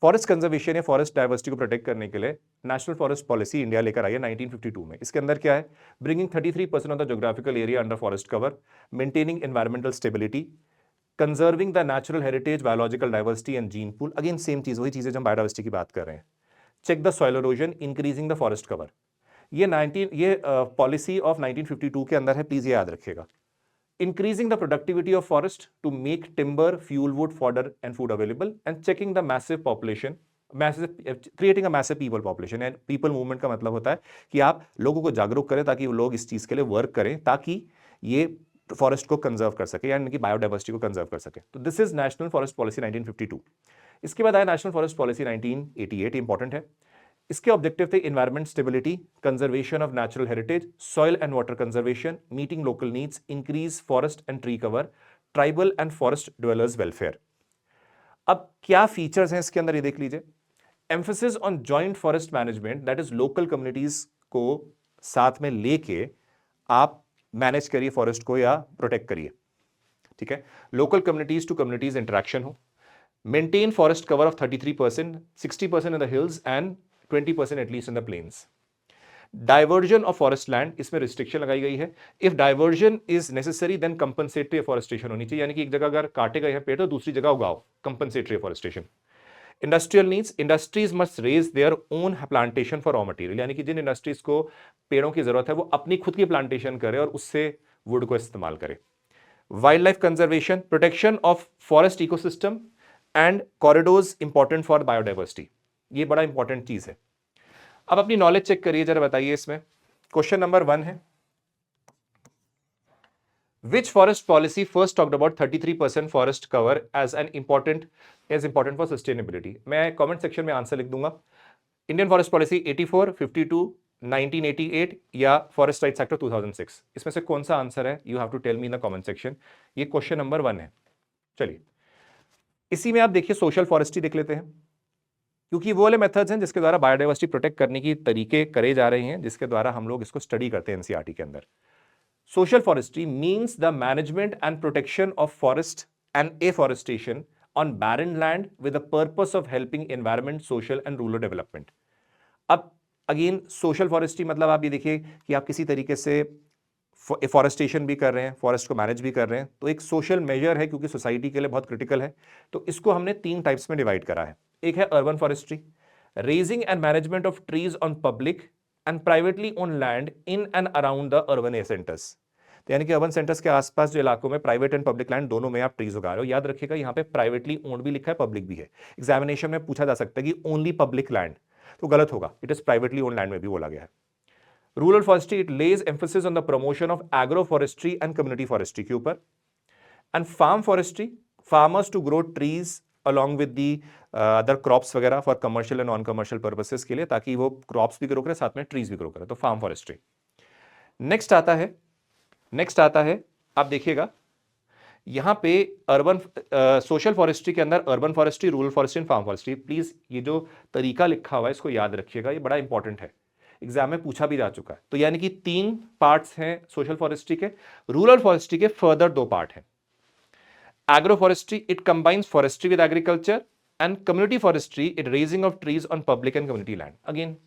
फॉरेस्ट कंजर्वेशन या फॉरेस्ट डाइवर्सिटी को प्रोटेक्ट करने के लिए नेशनल फॉरेस्ट पॉलिसी इंडिया लेकर आई है 1952 में। इसके अंदर क्या है, bringing 33% of the geographical area under forest cover, maintaining environmental stability, conserving the natural heritage, biological diversity and gene pool. Again same चीज, वही चीजें जो हम बायोडाइवर्सिटी की बात कर रहे हैं। Check the soil erosion, increasing the forest cover. ये पॉलिसी ऑफ 1952 के अंदर है, प्लीज ये याद रखिएगा। Increasing the productivity of forest to make timber, fuel wood, fodder and food available, and checking the massive population, creating a massive people population। and people movement का मतलब होता है कि आप लोगों को जागरूक करें ताकि वो लोग इस चीज के लिए वर्क करें ताकि ये फॉरेस्ट को कंजर्व कर सके, यानी कि बायोडाइवर्सिटी को कंजर्व कर सके। तो this is national forest policy 1952। इसके बाद आया नेशनल फॉरेस्ट पॉलिसी 1988, इंपॉर्टेंट है। इसके ऑब्जेक्टिव थे environment stability, conservation of natural heritage, soil and water conservation, meeting local needs, increase forest and tree cover, tribal and forest dwellers welfare. अब क्या फीचर्स हैं इसके अंदर ये देख लीजिए। Emphasis on joint forest management, that is local communities को साथ में लेके आप मैनेज करिए फॉरेस्ट को या प्रोटेक्ट करिए, ठीक है। Local communities to communities interaction हो। Maintain forest cover of 33%, 60% in the hills and 20% at least in the plains। Diversion of forest land, इसमें रिस्ट्रिक्शन लगाई गई है। If diversion is necessary then compensatory afforestation होनी चाहिए, यानी कि एक जगह अगर काटे गए हैं पेड़ तो दूसरी जगह उगाओ, compensatory afforestation। Industrial needs, industries must raise their own plantation for raw material, यानी कि जिन इंडस्ट्रीज को पेड़ों की जरूरत है वो अपनी खुद की प्लांटेशन करे और उससे वुड को इस्तेमाल करे। Wild life conservation, protection of forest ecosystem and corridors important for biodiversity. ये बड़ा इंपॉर्टेंट चीज है। अब अपनी नॉलेज चेक करिए जरा, बताइए इसमें क्वेश्चन नंबर 1 है, which forest policy first talked about 33% forest cover as important for sustainability. मैं कमेंट सेक्शन में आंसर लिख दूंगा। इंडियन फॉरेस्ट पॉलिसी 84, 52, 1988 या फॉरेस्ट राइट्स एक्ट 2006, इसमें से कौन सा आंसर है? You have to tell me in the comment section. ये क्वेश्चन नंबर 1 है। चलिए, इसी में आप देखिए सोशल फॉरेस्ट्री देख लेते हैं, क्योंकि वो वाले मेथड्स हैं जिसके द्वारा बायोडाइवर्सिटी प्रोटेक्ट करने की तरीके करे जा रहे हैं, जिसके द्वारा हम लोग इसको स्टडी करते हैं एनसीईआरटी के अंदर। Social forestry means the management and protection of forest and afforestation on barren land with the purpose of helping environment, social and rural development. अब अगेन सोशल फॉरेस्ट्री मतलब आप ये देखिए कि आप किसी तरीके से एफॉरेस्टेशन भी कर रहे हैं, फॉरेस्ट को मैनेज भी कर रहे हैं, तो एक सोशल मेजर है क्योंकि सोसाइटी के लिए बहुत क्रिटिकल है। तो इसको हमने 3 टाइप्स में डिवाइड करा है। एक है urban forestry, raising and management of trees on public and privately owned land in and around the urban centers. तो यानी कि अर्बन सेंटर्स के आसपास जो इलाकों में प्राइवेट एंड पब्लिक लैंड दोनों में आप ट्रीज उगा रहे हो। याद रखिएगा यहाँ पे प्राइवेटली ओन्ड भी लिखा है, पब्लिक भी है। एग्जामिनेशन में पूछा जा सकता है कि ओनली पब्लिक लैंड, तो गलत होगा, it is privately owned land में भी बोला गया है। Rural forestry, it lays emphasis on the promotion of agro forestry and community forestry के ऊपर। And farm forestry, farmers to grow trees along with the other crops वगैरह for commercial and non commercial purposes के लिए, ताकि वो क्रॉप्स भी ग्रो करे साथ में ट्रीज भी ग्रो करे, तो फार्म फॉरेस्ट्री। नेक्स्ट आता है आप देखिएगा यहां पे अर्बन सोशल फॉरेस्ट्री के अंदर urban forestry, rural forestry and farm forestry. Please ये जो तरीका लिखा हुआ है इसको याद रखिएगा, ये बड़ा इंपॉर्टेंट है, एग्जाम में पूछा भी जा चुका है। तो यानी कि 3 पार्ट्स हैं सोशल फॉरेस्ट्री के, रूरल फॉरेस्ट्री के फर्दर 2 पार्ट हैं। Agro forestry, it combines forestry with agriculture, and community forestry, it raising of trees on public and community land. Again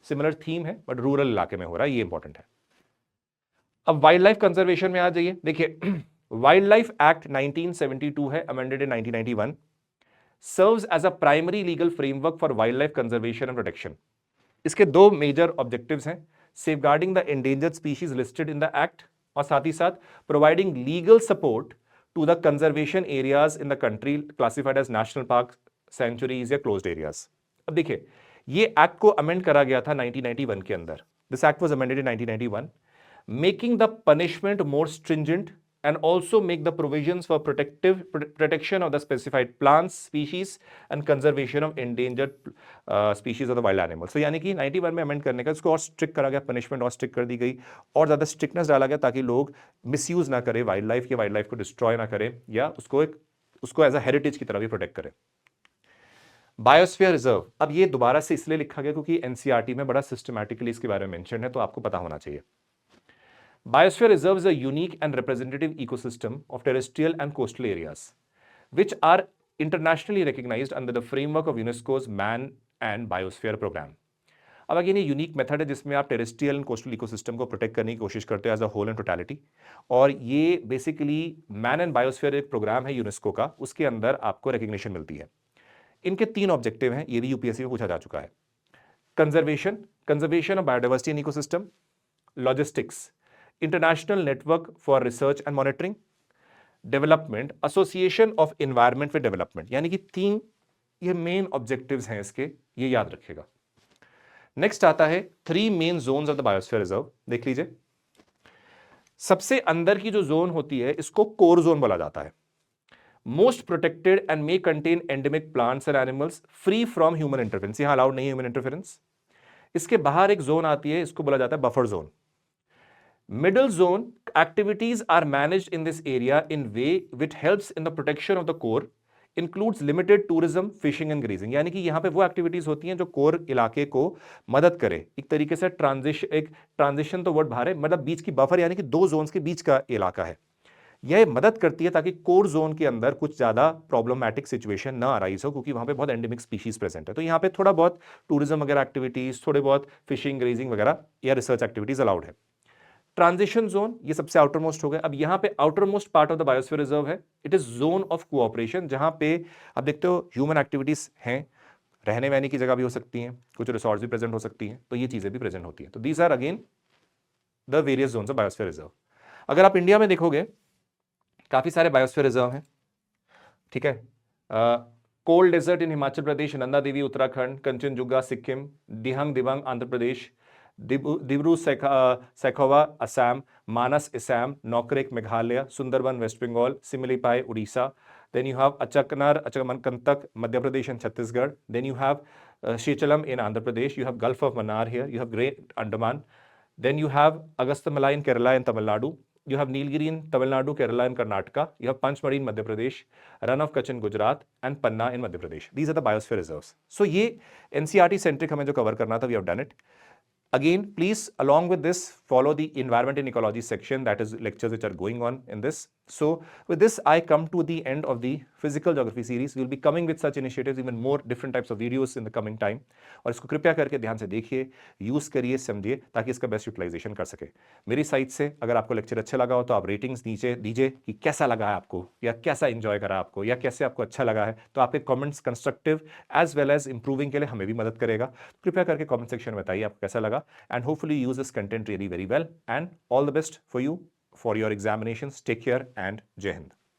similar theme है बट रूरल इलाके में हो रहा है, ये इंपॉर्टेंट है। अब वाइल्ड लाइफ कंजर्वेशन में आ जाइए। देखिए वाइल्ड लाइफ एक्ट 1972 है, amended in 1991, serves as a primary legal framework for wildlife conservation and protection. इसके 2 मेजर ऑब्जेक्टिव्स हैं, safeguarding the endangered species listed in the act, और साथ ही साथ providing legal support to the conservation areas in the country classified as national park, sanctuaries या क्लोज्ड एरियाज। अब देखिए ये एक्ट को अमेंड करा गया था 1991 के अंदर। This act was amended in 1991, making the punishment more stringent and also make the provisions for protection of the specified plants, species and conservation of endangered species of the wild animals. So यानी कि 91 में अमेंड करने का इसको और स्ट्रिक्ट करा गया, पनिशमेंट और स्ट्रिक्ट कर दी गई, और ज्यादा स्ट्रिक्टनेस डाला गया ताकि लोग मिसयूज ना करें वाइल्ड लाइफ की, वाइल्ड लाइफ को डिस्ट्रॉय ना करें, या उसको एज अ हेरिटेज की तरह भी प्रोटेक्ट करें। बायोस्फीयर रिजर्व, अब ये दोबारा से इसलिए लिखा गया क्योंकि एनसीईआरटी में बड़ा सिस्टमैटिकली इसके बारे में मेंशन है, तो आपको पता होना चाहिए। Biosphere reserve is a unique and representative ecosystem of terrestrial and coastal areas, which are internationally recognized under the framework of UNESCO's Man and Biosphere program. अब अगेन ये यूनिक मेथड है जिसमें आप टेरेस्ट्रियल एंड कोस्टल इकोसिस्टम को प्रोटेक्ट करने की कोशिश करते हैं as a whole and totality, और ये बेसिकली मैन एंड बायोस्फीयर एक प्रोग्राम है यूनेस्को का, उसके अंदर आपको रिकग्निशन मिलती है। इनके 3 ऑब्जेक्टिव हैं, ये भी यूपीएससी में पूछा जा चुका है। Conservation of biodiversity and ecosystem, logistics, international network for research and monitoring, development, association of environment with development. यानी कि 3 ये मेन ऑब्जेक्टिव्स हैं इसके, ये याद रखिएगा। नेक्स्ट आता है 3 main zones of the biosphere reserve. देख लीजिए, सबसे अंदर की जो जोन होती है इसको कोर जोन बोला जाता है। Most protected and may contain endemic plants and animals free from human interference, यहां अलाउड नहीं है ह्यूमन इंटरफेरेंस। इसके बाहर एक जोन आती है, इसको बोला जाता है buffer zone. Middle zone activities are managed in this area in way which helps in the protection of the core, includes limited tourism, fishing and grazing। यानी कि यहाँ पे वो एक्टिविटीज होती हैं जो कोर इलाके को मदद करे, एक तरीके से ट्रांजिशन तो वर्ड बाहर है, मतलब बीच की बफर, यानी कि 2 जोन्स के बीच का इलाका है। यह मदद करती है ताकि कोर जोन के अंदर कुछ ज्यादा प्रॉब्लमैटिक सिचुएशन ना अराइज हो, क्योंकि वहां पे बहुत एंडेमिक स्पीशीज प्रेजेंट है। तो यहाँ पे थोड़ा बहुत टूरिज्म वगैरह एक्टिविटीज, थोड़े बहुत फिशिंग, ग्रेजिंग वगैरह या रिसर्च एक्टिविटीज अलाउड है। ट्रांजिशन जोन, ये सबसे आउटर मोस्ट हो गया। अब यहां पे outermost part of the biosphere reserve है, it is zone of cooperation, जहां पे आप देखते हो ह्यूमन एक्टिविटीज हैं, रहने वहने की जगह भी हो सकती हैं, कुछ रिसोर्स भी प्रेजेंट हो सकती हैं, तो ये चीजें भी प्रेजेंट होती हैं। तो these are again the various zones of biosphere reserve. अगर आप इंडिया में देखोगे काफी सारे बायोस्फीयर रिजर्व हैं, ठीक है। Cold desert in Himachal Pradesh, Nanda Devi Uttarakhand, Kanchenjunga Sikkim, Dihang Dibang Andhra Pradesh, Dibru Saikhowa Assam, Manas Assam, Nokrek Meghalaya, Sundarban west Bengal, Similipal Orissa, then you have Achakmankantak Madhya Pradesh and Chhattisgarh, then you have Shechalam in Andhra Pradesh, you have Gulf of Mannar here, you have Great Andaman, then you have Agastyamalai in Kerala and Tamil Nadu, you have Nilgiri in Tamil Nadu, Kerala and Karnataka, you have Panchmari in Madhya Pradesh, Run of Kutch in Gujarat and Panna in Madhya Pradesh. These are the biosphere reserves. So ये NCERT centric हमें जो cover करना था, we have done it. Again, please, along with this, follow the environment and ecology section, that is lectures which are going on in this. So with this, I come to the end of the physical geography series. We'll be coming with such initiatives, even more different types of videos in the coming time. और इसको कृपया करके ध्यान से देखिए, यूज करिए, समझिए, ताकि इसका बेस्ट यूटिलाइजेशन कर सके। मेरी साइड से अगर आपको लेक्चर अच्छा लगा हो तो आप रेटिंग्स नीचे दीजिए कि कैसा लगा है आपको, या कैसा इंजॉय करा आपको, या कैसे आपको अच्छा लगा है। तो आपके comments constructive as well as improving के लिए हमें भी मदद करेगा। कृपया करके कमेंट सेक्शन में बताइए आपको कैसा लगा, and hopefully use this content really very well, and all the best for you for your examinations. Take care and Jai Hind.